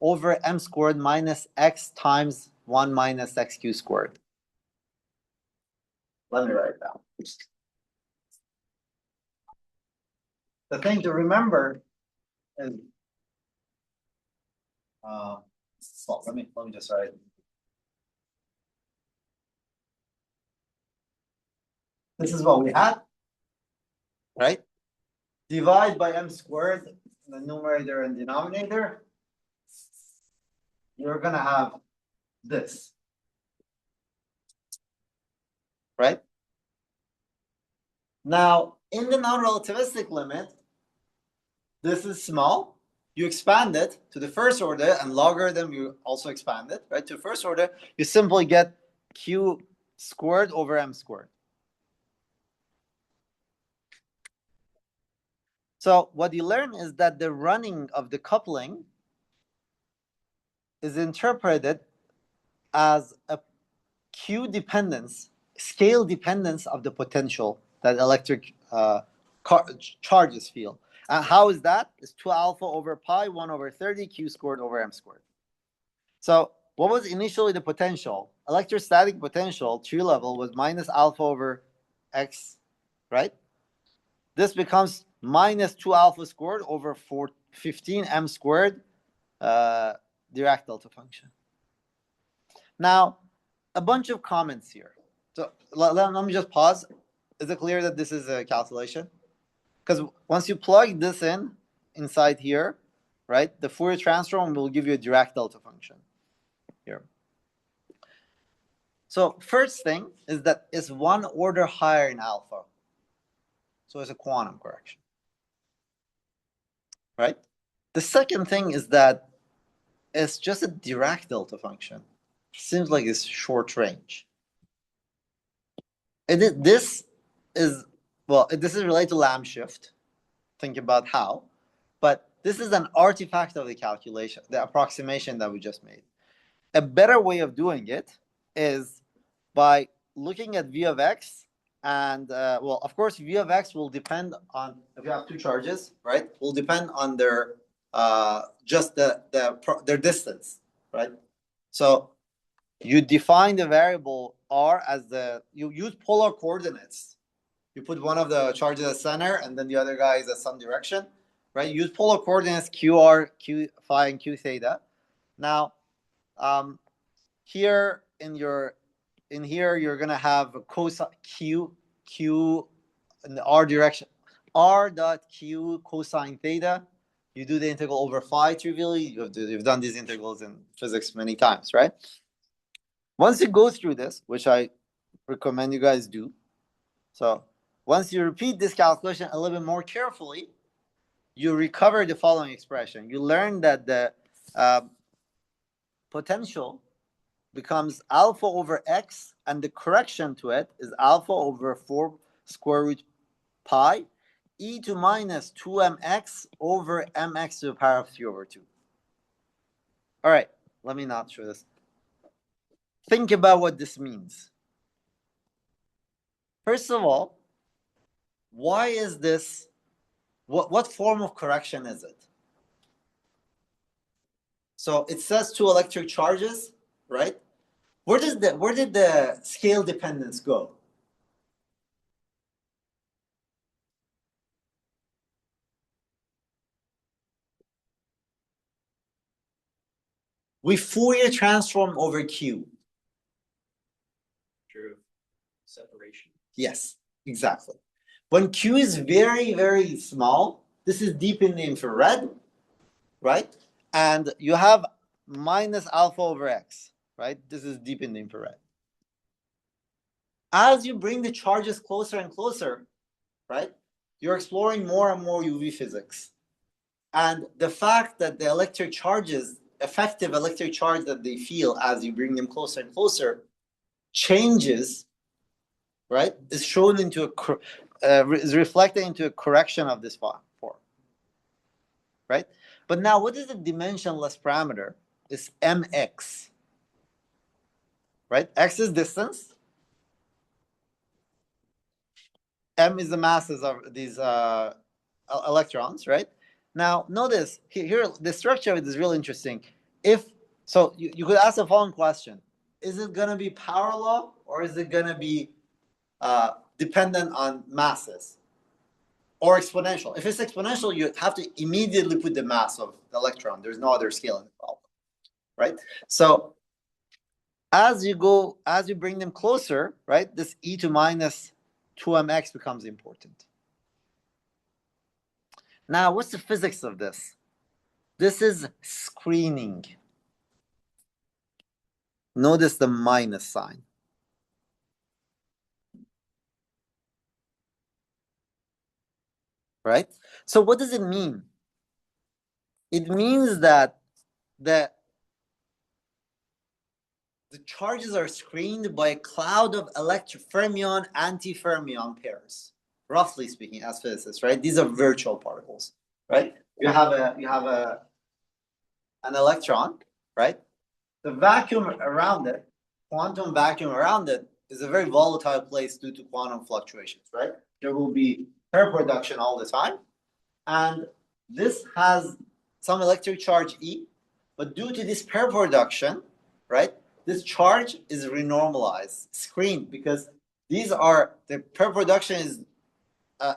over m squared minus x times 1 minus xq squared. Let me write it down. The thing to remember is, let me just write it. This is what we had, right? Divide by m squared in the numerator and denominator. You're gonna have this, right? Now, in the non-relativistic limit, this is small. You expand it to the first order, and logarithm you also expand it, right? To first order, you simply get q squared over m squared. So what you learn is that the running of the coupling is interpreted as a q dependence, scale dependence of the potential that electric charges feel. And how is that? It's 2 alpha over pi, 1 over 30, q squared over m squared. So what was initially the potential? Electrostatic potential, true level, was minus alpha over x, right? This becomes minus 2 alpha squared over 15 m squared Dirac delta function. Now, a bunch of comments here. So let me just pause. Is it clear that this is a calculation? Because once you plug this in inside here, right, the Fourier transform will give you a Dirac delta function here. So first thing is that it's 1 order higher in alpha. So it's a quantum correction, right? The second thing is that it's just a Dirac delta function. Seems like it's short range. This is related to Lamb shift. Think about how. But this is an artifact of the calculation, the approximation that we just made. A better way of doing it is by looking at V of X. And, of course, V of X will depend on, if you have two charges, right, will depend on their just their distance, right? So you define the variable R as you use polar coordinates. You put one of the charges at center, and then the other guy is at some direction, right? You use polar coordinates QR, Q phi, and Q theta. Now, here you're gonna have cosine Q in the R direction, R dot Q cosine theta. You do the integral over phi trivially. You've done these integrals in physics many times, right? Once you go through this, which I recommend you guys do, so once you repeat this calculation a little bit more carefully, you recover the following expression. You learn that the potential becomes alpha over x, and the correction to it is alpha over 4 square root pi e to minus 2mx over mx to the power of 3 over 2. All right, let me not show this. Think about what this means. First of all, why is this? What form of correction is it? So it says 2 electric charges, right? Where did the scale dependence go? We Fourier transform over Q. Separation. Yes, exactly. When Q is very, very small, this is deep in the infrared, right? And you have minus alpha over X, right? This is deep in the infrared. As you bring the charges closer and closer, right, you're exploring more and more UV physics. And the fact that the electric charges, effective electric charge that they feel as you bring them closer and closer, changes, right, is shown into is reflected into a correction of this form, right? But now, what is the dimensionless parameter? It's mx, right? X is distance. M is the masses of these electrons, right? Now, notice here the structure of it is really interesting. If so, you could ask the following question: is it going to be power law or is it going to be dependent on masses or exponential? If it's exponential, you have to immediately put the mass of the electron. There's no other scale in the problem, right? So as you bring them closer, right, this e to minus 2mx becomes important. Now, what's the physics of this? This is screening. Notice the minus sign. Right? So what does it mean? It means that the charges are screened by a cloud of fermion anti-fermion pairs. Roughly speaking, as physicists, right? These are virtual particles, right? You have an electron, right? The vacuum around it, quantum vacuum around it, is a very volatile place due to quantum fluctuations, right? There will be pair production all the time, and this has some electric charge E, but due to this pair production, right, this charge is renormalized, screened, because these are, the pair production is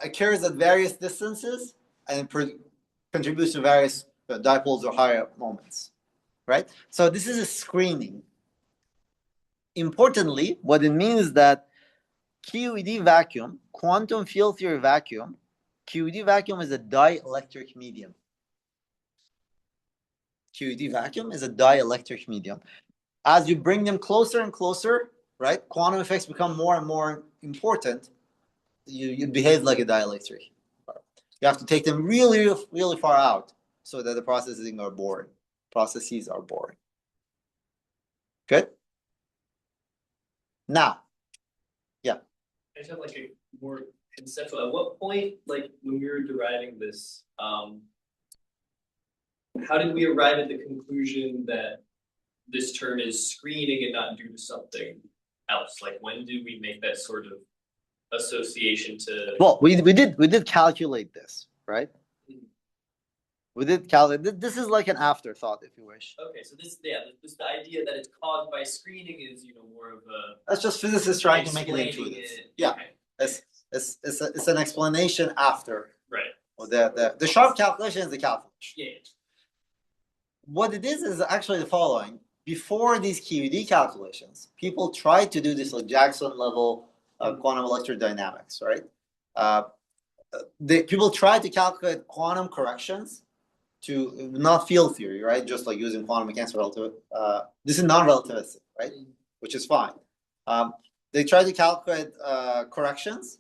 occurs at various distances and contributes to various dipoles or higher moments, right? So this is a screening. Importantly, what it means is that QED vacuum, quantum field theory vacuum, QED vacuum is a dielectric medium. QED vacuum is a dielectric medium. As you bring them closer and closer, right, quantum effects become more and more important. You behave like a dielectric. You have to take them really, really far out so that the processes are boring. Good? Now, yeah. I just have like a more conceptual. At what point, like when we were deriving this, how did we arrive at the conclusion that this term is screening and not due to something else? Like when did we make that sort of association to? Well, we did calculate this, right? We did calculate. This is like an afterthought, if you wish. Okay, so this the idea that it's caused by screening is more of a. That's just physicists trying to make it intuitive. Yeah, okay. It's an explanation after. Right. Well, the sharp calculation is the calculation. Yeah. What it is actually the following. Before these QED calculations, people tried to do this like Jackson level quantum electrodynamics, right? People tried to calculate quantum corrections to not field theory, right? Just like using quantum mechanics relative. This is non-relativistic, right? Which is fine. They tried to calculate corrections,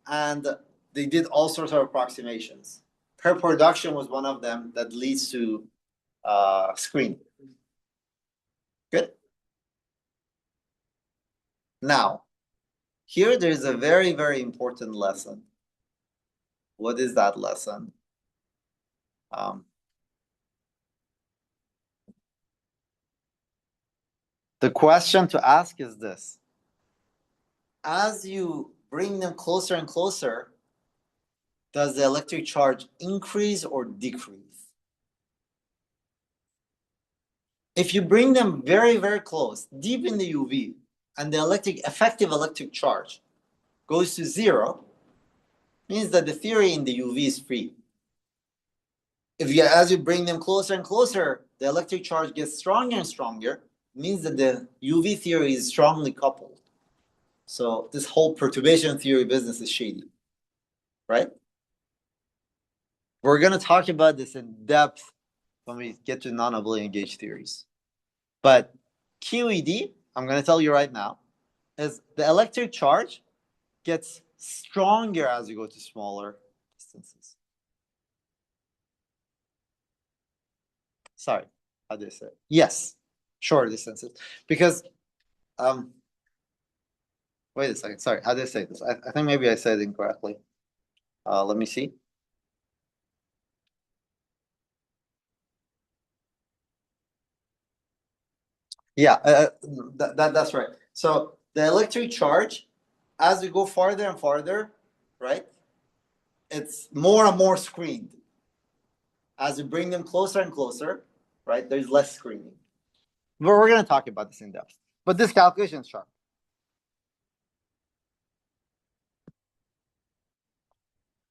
and they did all sorts of approximations. Pair production was one of them that leads to screen. Good. Now, here there's a very, very important lesson. What is that lesson? The question to ask is this. As you bring them closer and closer, does the electric charge increase or decrease? If you bring them very, very close, deep in the UV, and the effective electric charge goes to 0, means that the theory in the UV is free. As you bring them closer and closer, the electric charge gets stronger and stronger, means that the UV theory is strongly coupled. So this whole perturbation theory business is shady, right? We're going to talk about this in depth when we get to non-abelian gauge theories. But QED, I'm going to tell you right now, is the electric charge gets stronger as you go to smaller distances. Sorry, how did I say it? Yes, shorter distances. Because, wait a second, sorry, how did I say this? I think maybe I said it incorrectly. Let me see. Yeah, that's right. So the electric charge, as we go farther and farther, right, it's more and more screened. As we bring them closer and closer, right, there's less screening. But we're going to talk about this in depth. But this calculation is sharp.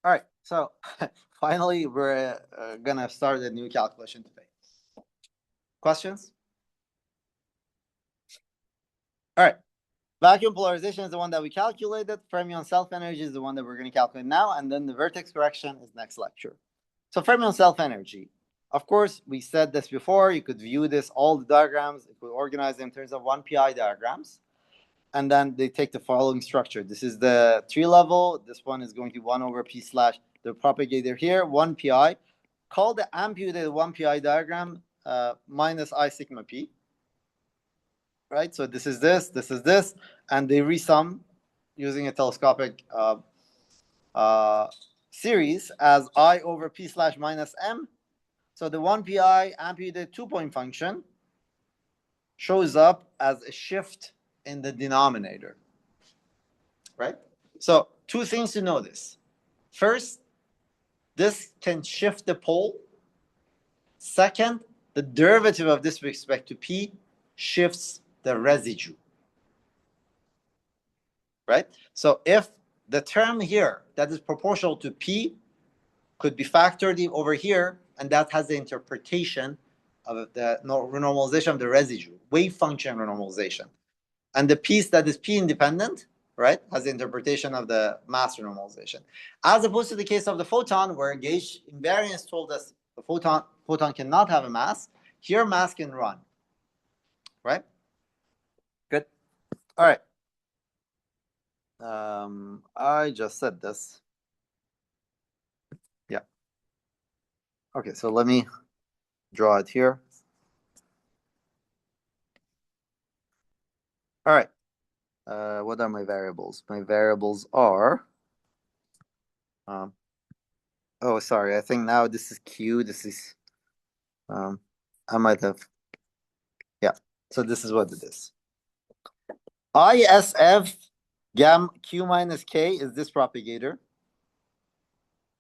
All right, so finally, we're going to start a new calculation today. Questions? All right. Vacuum polarization is the one that we calculated. Fermion self-energy is the one that we're going to calculate now. And then the vertex correction is next lecture. So fermion self-energy. Of course, we said this before. You could view this, all the diagrams. It would organize them in terms of 1pi diagrams. And then they take the following structure. This is the tree level. This one is going to be 1 over p slash the propagator here, 1pi. Call the amputated 1pi diagram minus I sigma p. Right? So this is this, and they resum using a telescopic series as I over p slash minus m. So the 1pi amputated 2-point function shows up as a shift in the denominator. Right? So two things to notice. First, this can shift the pole. Second, the derivative of this with respect to p shifts the residue. Right? So if the term here that is proportional to p could be factored over here, and that has the interpretation of the renormalization of the residue, wave function renormalization. And the piece that is p independent, right, has the interpretation of the mass renormalization. As opposed to the case of the photon, where gauge invariance told us the photon cannot have a mass, here mass can run. Right? Good. All right. I just said this. Yeah. Okay, so let me draw it here. All right. What are my variables? My variables are. Oh, sorry. I think now this is Q. This is. I might have. Yeah. So this is what it is. ISF gam Q minus K is this propagator.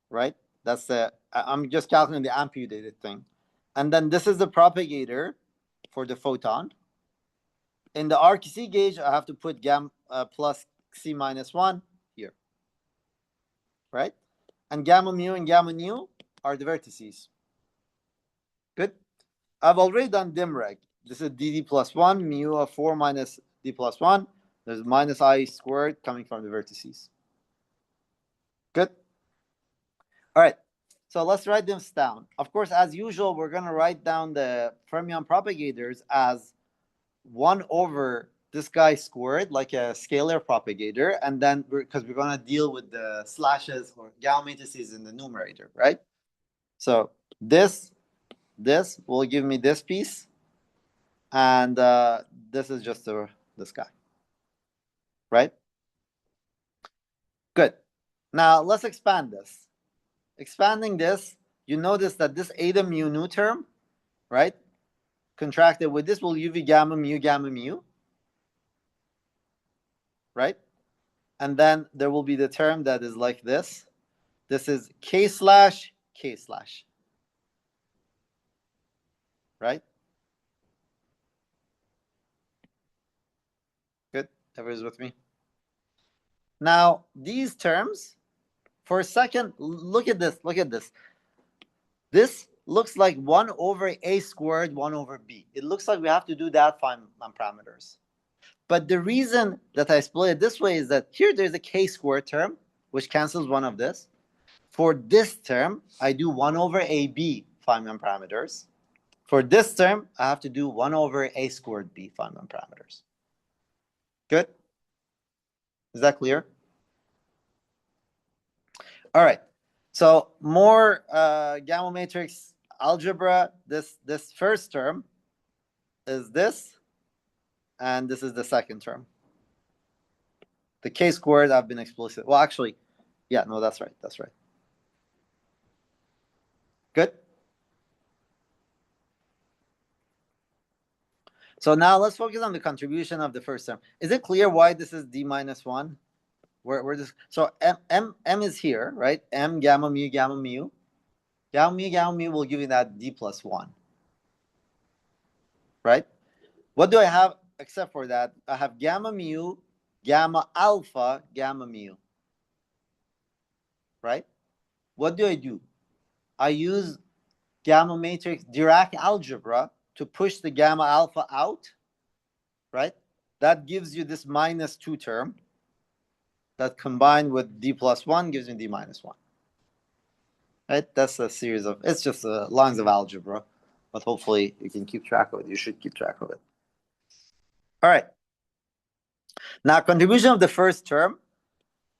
Right? That's the. I'm just calculating the amputated thing, and then this is the propagator for the photon. In the RQC gauge, I have to put gam plus C minus 1 here. Right? And gamma mu and gamma nu are the vertices. Good. I've already done dimreg. This is dd plus 1, mu of 4 minus d plus 1. There's minus I squared coming from the vertices. Good. All right. So let's write this down. Of course, as usual, we're going to write down the fermion propagators as 1 over this guy squared, like a scalar propagator. And then because we're going to deal with the slashes or gamma matrices in the numerator, right? So this will give me this piece. And this is just this guy. Right? Good. Now let's expand this. Expanding this, you notice that this eta mu nu term, right, contracted with this will uv gamma mu, right? And then there will be the term that is like this. This is k slash, right? Good. Everybody's with me? Now, these terms, for a second, look at this. This looks like 1 over a squared, 1 over b. It looks like we have to do that, find parameters. But the reason that I split it this way is that here there's a k squared term, which cancels one of this. For this term, I do 1 over ab, Feynman parameters. For this term, I have to do 1 over a squared b, Feynman parameters. Good? Is that clear? All right. So more gamma matrix algebra. This first term is this, and this is the second term. The k squared I've been explicit. Well, actually, yeah, no, that's right. That's right. Good. So now let's focus on the contribution of the first term. Is it clear why this is d minus 1? Where this? So m is here, right? M gamma mu gamma mu. Gamma mu will give you that d plus 1. Right? What do I have except for that? I have gamma mu, gamma alpha, gamma mu. Right? What do? I use gamma matrix Dirac algebra to push the gamma alpha out. Right? That gives you this minus 2 term that combined with d plus 1 gives me d minus 1. Right? That's a series of, it's just lines of algebra, but hopefully you can keep track of it. You should keep track of it. All right. Now, contribution of the first term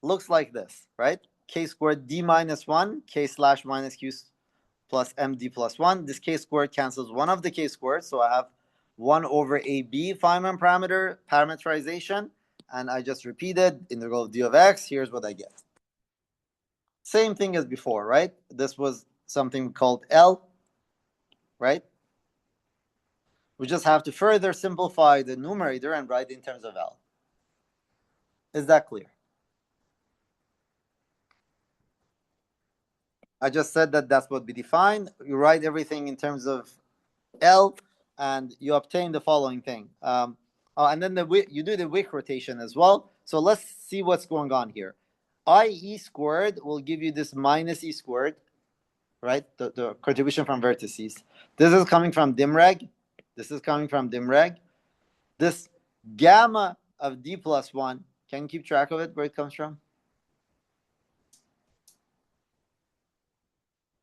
looks like this, right? K squared d minus 1, k slash minus q plus md plus 1. This k squared cancels one of the k squared, so I have 1 over ab Feynman parameterization, and I just repeated integral of d of x. Here's what I get. Same thing as before, right? This was something called L, right? We just have to further simplify the numerator and write in terms of L. Is that clear? I just said that that's what we define. You write everything in terms of L, and you obtain the following thing. And then you do the Wick rotation as well. So let's see what's going on here. IE squared will give you this minus E squared, right? The contribution from vertices. This is coming from dimreg. This is coming from dimreg. This gamma of d plus 1, can you keep track of it, where it comes from?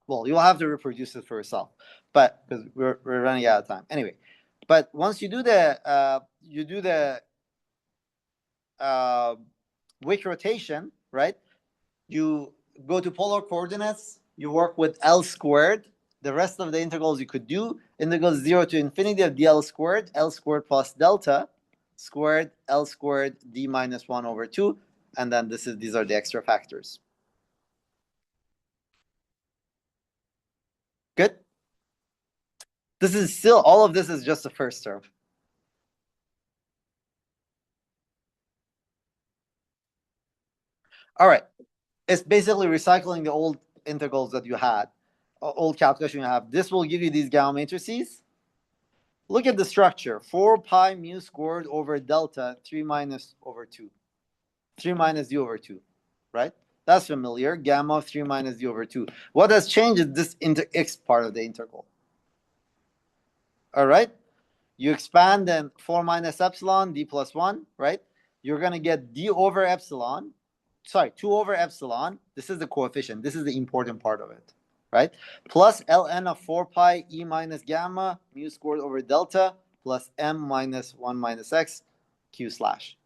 Well, you'll have to reproduce it for yourself, but because we're running out of time. Anyway, but once you do the Wick rotation, right? You go to polar coordinates. You work with L squared. The rest of the integrals you could do integrals 0 to infinity of dl squared, L squared plus delta squared, L squared d minus 1 over 2, and then these are the extra factors. Good. This is still, all of this is just the first term. All right. It's basically recycling the old integrals that you had, old calculation you have. This will give you these gamma matrices. Look at the structure. 4 pi mu squared over delta 3 minus over 2. 3 minus d over 2, right? That's familiar. Gamma of 3 minus d over 2. What has changed is this x part of the integral. All right? You expand then 4 minus epsilon, d plus 1, right? You're going to get d over epsilon. Sorry, 2 over epsilon. This is the coefficient. This is the important part of it, right? Plus ln of 4 pi e minus gamma mu squared over delta plus m minus 1 minus x q slash.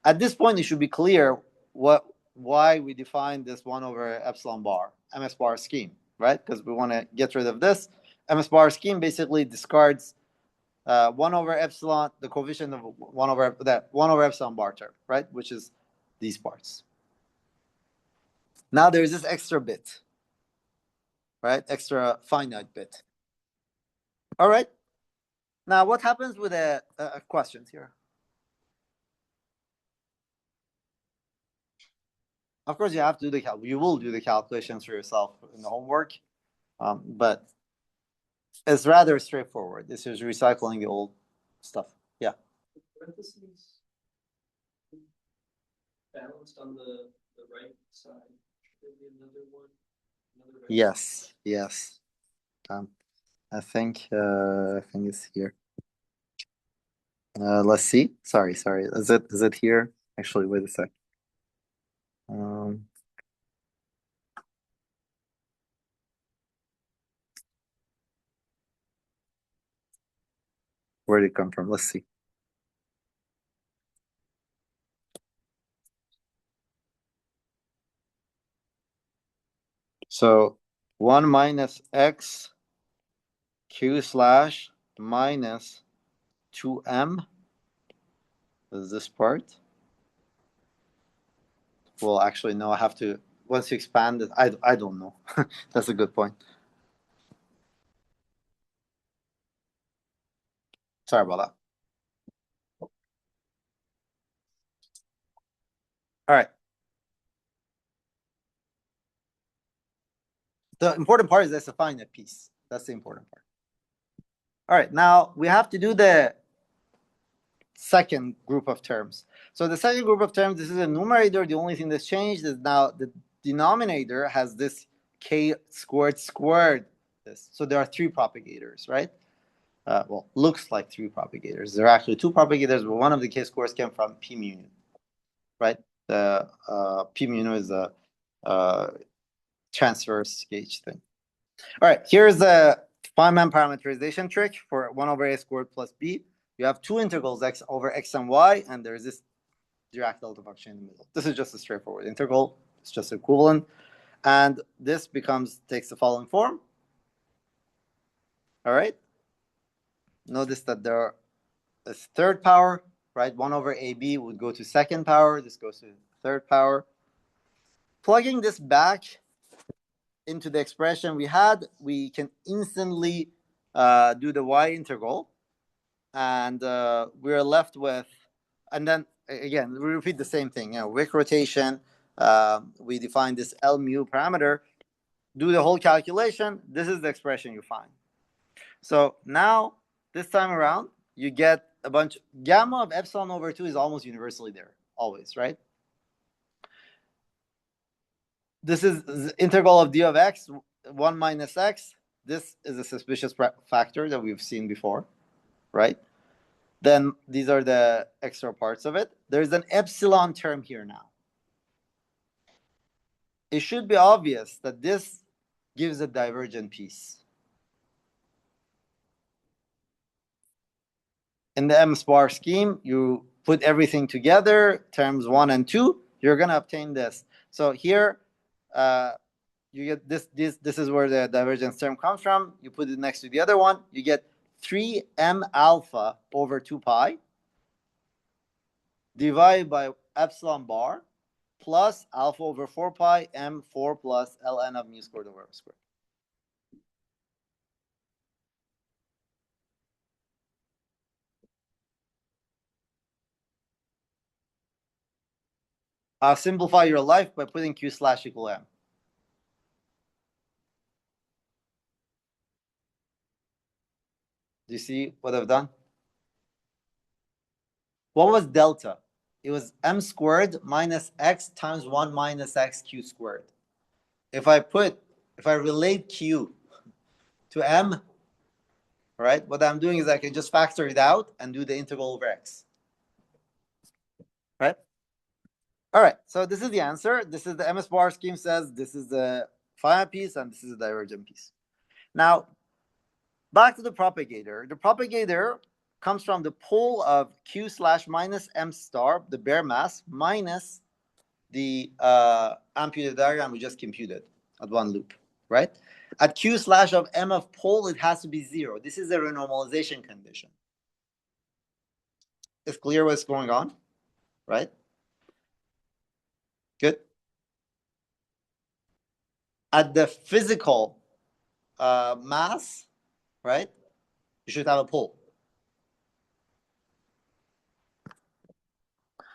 At this point, it should be clear why we define this 1 over epsilon bar, ms bar scheme, right? Because we want to get rid of this. Ms bar scheme basically discards 1 over epsilon, the coefficient of 1 over epsilon bar term, right? Which is these parts. Now there's this extra bit, right? Extra finite bit. All right. Now what happens with the questions here? Of course, you have to do you will do the calculations for yourself in the homework, but it's rather straightforward. This is recycling the old stuff. Yeah. Parentheses balanced on the right side. Should there be another one? Yes. I think it's here. Let's see. Sorry. Is it here? Actually, wait a sec. Where did it come from? Let's see. So 1 minus x q slash minus 2m is this part. Well, actually, no, I have to, once you expand it, I don't know. That's a good point. Sorry about that. All right. The important part is let's define a piece. That's the important part. All right, now we have to do the second group of terms. So the second group of terms, this is a numerator. The only thing that's changed is now the denominator has this k squared this. So there are 3 propagators, right? Well, looks like 3 propagators. There are actually 2 propagators, but one of the k squares came from p mu, right? The p mu is a transverse gauge thing. All right, here's the Feynman parameterization trick for 1 over a squared plus b. You have 2 integrals x over x and y, and there's this Dirac delta function in the middle. This is just a straightforward integral. It's just equivalent. And this takes the following form. All right. Notice that there is third power, right? 1 over ab would go to second power. This goes to third power. Plugging this back into the expression we had, we can instantly do the y integral. And we're left with, and then again, we repeat the same thing. Wick rotation, we define this L mu parameter, do the whole calculation. This is the expression you find. So now, this time around, you get a bunch. Gamma of epsilon over 2 is almost universally there, always, right? This is the integral of d of x, 1 minus x. This is a suspicious factor that we've seen before, right? Then these are the extra parts of it. There's an epsilon term here now. It should be obvious that this gives a divergent piece. In the M-sbar scheme, you put everything together, terms 1 and 2, you're going to obtain this. So here, you get this is where the divergence term comes from. You put it next to the other one, you get 3m alpha over 2 pi divided by epsilon bar plus alpha over 4 pi m4 plus ln of mu squared over m squared. I'll simplify your life by putting q slash equal m. Do you see what I've done? What was delta? It was m squared minus x times 1 minus x q squared. If I relate q to m, right, what I'm doing is I can just factor it out and do the integral over x. Right? All right, so this is the answer. This is the MS bar scheme says this is the finite piece and this is the divergent piece. Now, back to the propagator. The propagator comes from the pole of q slash minus m star, the bare mass, minus the amplitude diagram we just computed at one loop, right? At q slash of m of pole, it has to be 0. This is a renormalization condition. It's clear what's going on, right? Good. At the physical mass, right, you should have a pole.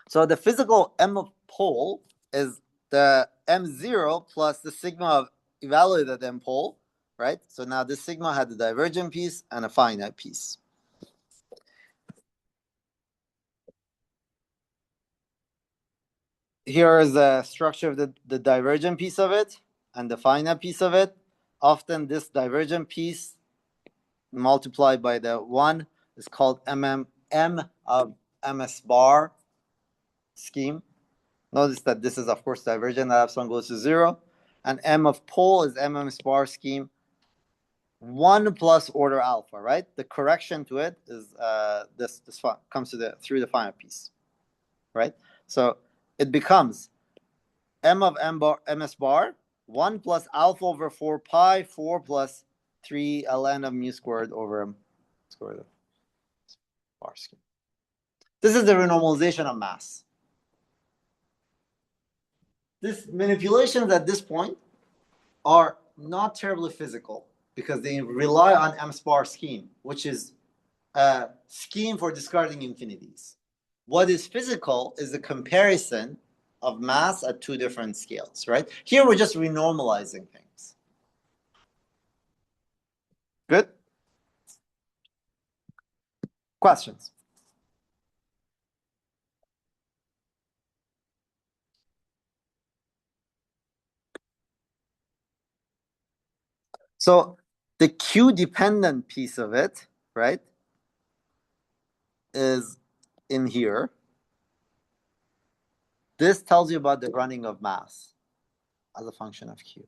So the physical m of pole is the m0 plus the sigma of evaluated m pole, right? So now this sigma had the divergent piece and a finite piece. Here is the structure of the divergent piece of it and the finite piece of it. Often this divergent piece multiplied by the 1 is called M of MS bar scheme. Notice that this is, of course, divergent. That epsilon goes to 0. And M of pole is MS bar scheme 1 plus order alpha, right? The correction to it is this comes to through the final piece, right? So it becomes M of MS bar 1 plus alpha over 4 pi 4 plus 3 ln of mu squared over m squared of bar scheme. This is the renormalization of mass. These manipulations at this point are not terribly physical because they rely on M-spar scheme, which is a scheme for discarding infinities. What is physical is the comparison of mass at two different scales, right? Here we're just renormalizing things. Good? Questions? So the Q-dependent piece of it, right, is in here. This tells you about the running of mass as a function of Q.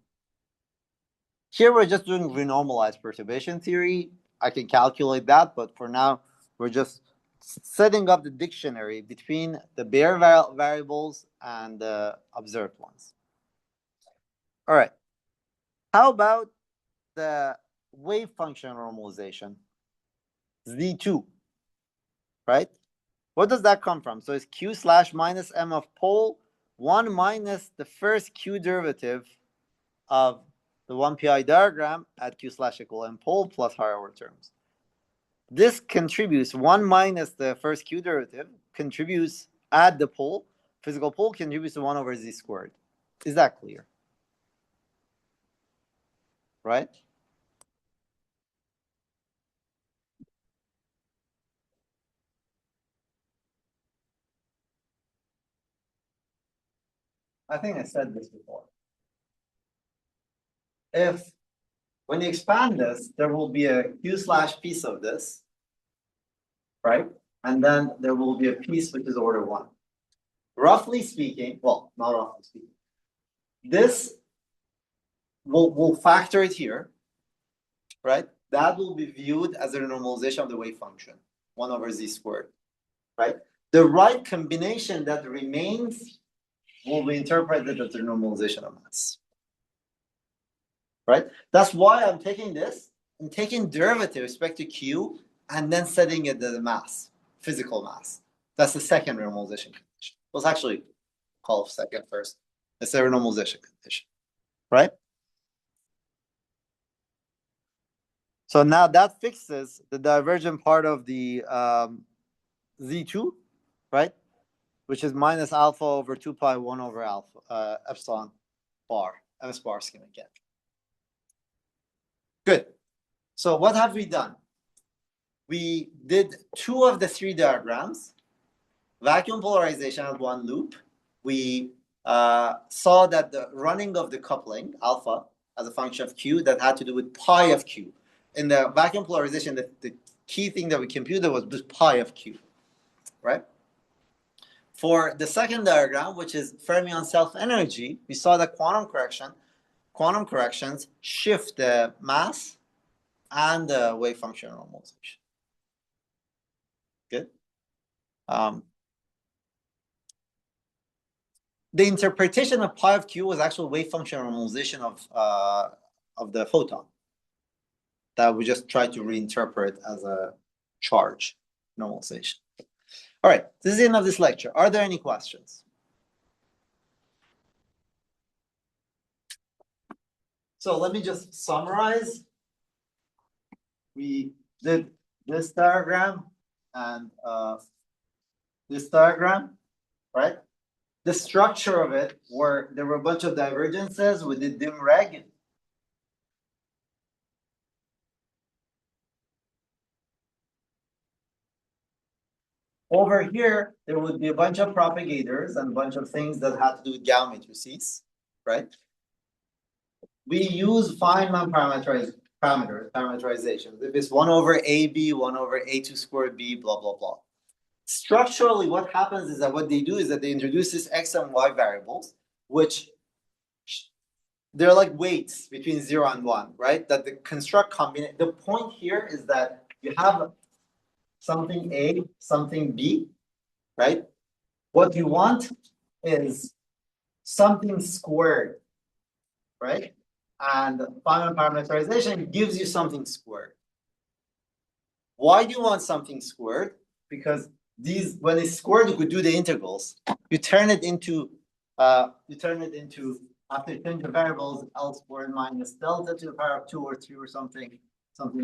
Here we're just doing renormalized perturbation theory. I can calculate that, but for now, we're just setting up the dictionary between the bare variables and the observed ones. All right. How about the wave function normalization? Z2, right? What does that come from? So it's Q slash minus M of pole, 1 minus the first Q derivative of the 1pi diagram at Q slash equal M pole plus higher order terms. This contributes 1 minus the first Q derivative, contributes, add the pole, physical pole contributes to 1 over Z squared. Is that clear? Right? I think I said this before. If, when you expand this, there will be a Q slash piece of this, right? And then there will be a piece which is order 1. Roughly speaking, well, not roughly speaking, this we'll factor it here, right? That will be viewed as a normalization of the wave function, 1 over Z squared, right? The right combination that remains will be interpreted as the normalization of mass, right? That's why I'm taking this, I'm taking derivative with respect to Q and then setting it as the mass, physical mass. That's the second renormalization condition. Let's actually call it second first. It's a renormalization condition, right? So now that fixes the divergent part of the Z2, right? Which is minus alpha over 2 pi 1 over alpha epsilon bar, MS bar scheme again. Good. So what have we done? We did 2 of the 3 diagrams. Vacuum polarization as one loop. We saw that the running of the coupling, alpha, as a function of Q, that had to do with pi of Q. In the vacuum polarization, the key thing that we computed was just pi of Q, right? For the second diagram, which is fermion self-energy, we saw that quantum corrections shift the mass and the wave function normalization. Good. The interpretation of pi of Q was actual wave function normalization of the photon that we just tried to reinterpret as a charge normalization. All right, this is the end of this lecture. Are there any questions? So let me just summarize. We did this diagram and this diagram, right? The structure of it, where there were a bunch of divergences, we did dim reg. Over here, there would be a bunch of propagators and a bunch of things that had to do with Gauss matrices, right? We use Feynman parameterized parameterization. If it's 1 over AB, 1 over A2 squared B, blah, blah, blah. Structurally, what happens is that what they do is that they introduce this X and Y variables, which they're like weights between 0 and 1, right? That the construct combination. The point here is that you have something A, something B, right? What you want is something squared, right? And final parameterization gives you something squared. Why do you want something squared? Because these, when it's squared, you could do the integrals. You turn it into after you change the variables, L squared minus delta to the power of 2 or 3 or something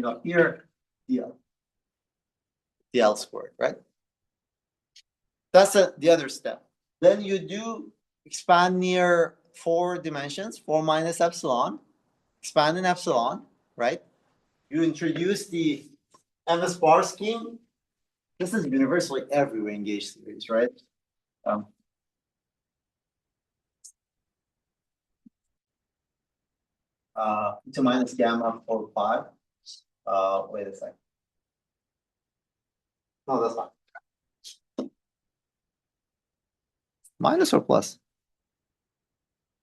up here, the L squared, right? That's the other step. Then you do expand near 4 dimensions, 4 minus epsilon, expand in epsilon, right? You introduce the MS bar scheme. This is universally everywhere in gauge theories, right? 2 minus gamma 4 5. Wait a second. No, that's fine. Minus or plus?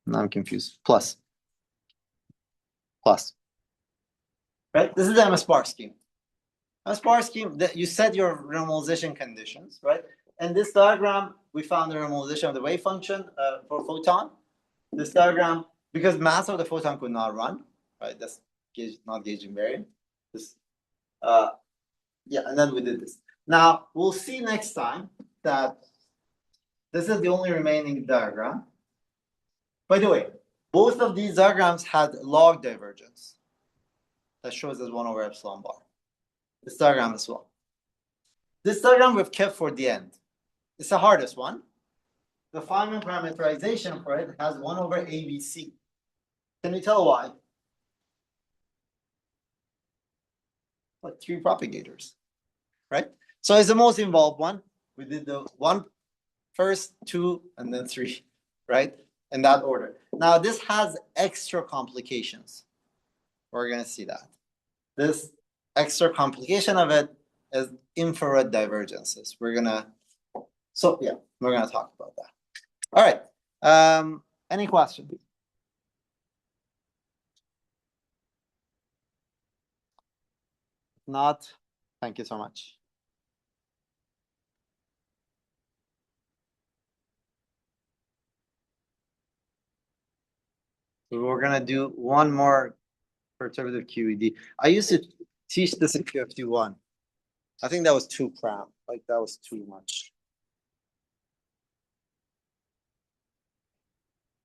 Now I'm confused. Plus. Right? This is the MS bar scheme. MS bar scheme, that you set your renormalization conditions, right? And this diagram, we found the renormalization of the wave function for photon. This diagram, because mass of the photon could not run, right? That's not gauge invariant. This, yeah, and then we did this. Now we'll see next time that this is the only remaining diagram. By the way, both of these diagrams had log divergence. That shows as 1 over epsilon bar. This diagram as well. This diagram we've kept for the end. It's the hardest one. The Feynman parameterization for it has 1 over ABC. Can you tell why? Like 3 propagators, right? So it's the most involved one. We did the 1 first, 2, and then 3, right? In that order. Now this has extra complications. We're going to see that. This extra complication of it is infrared divergences. We're going to talk about that. All right. Any questions? Not. Thank you so much. So we're going to do one more perturbative QED. I used to teach this in QFT1. I think that was too cramped. Like that was too much.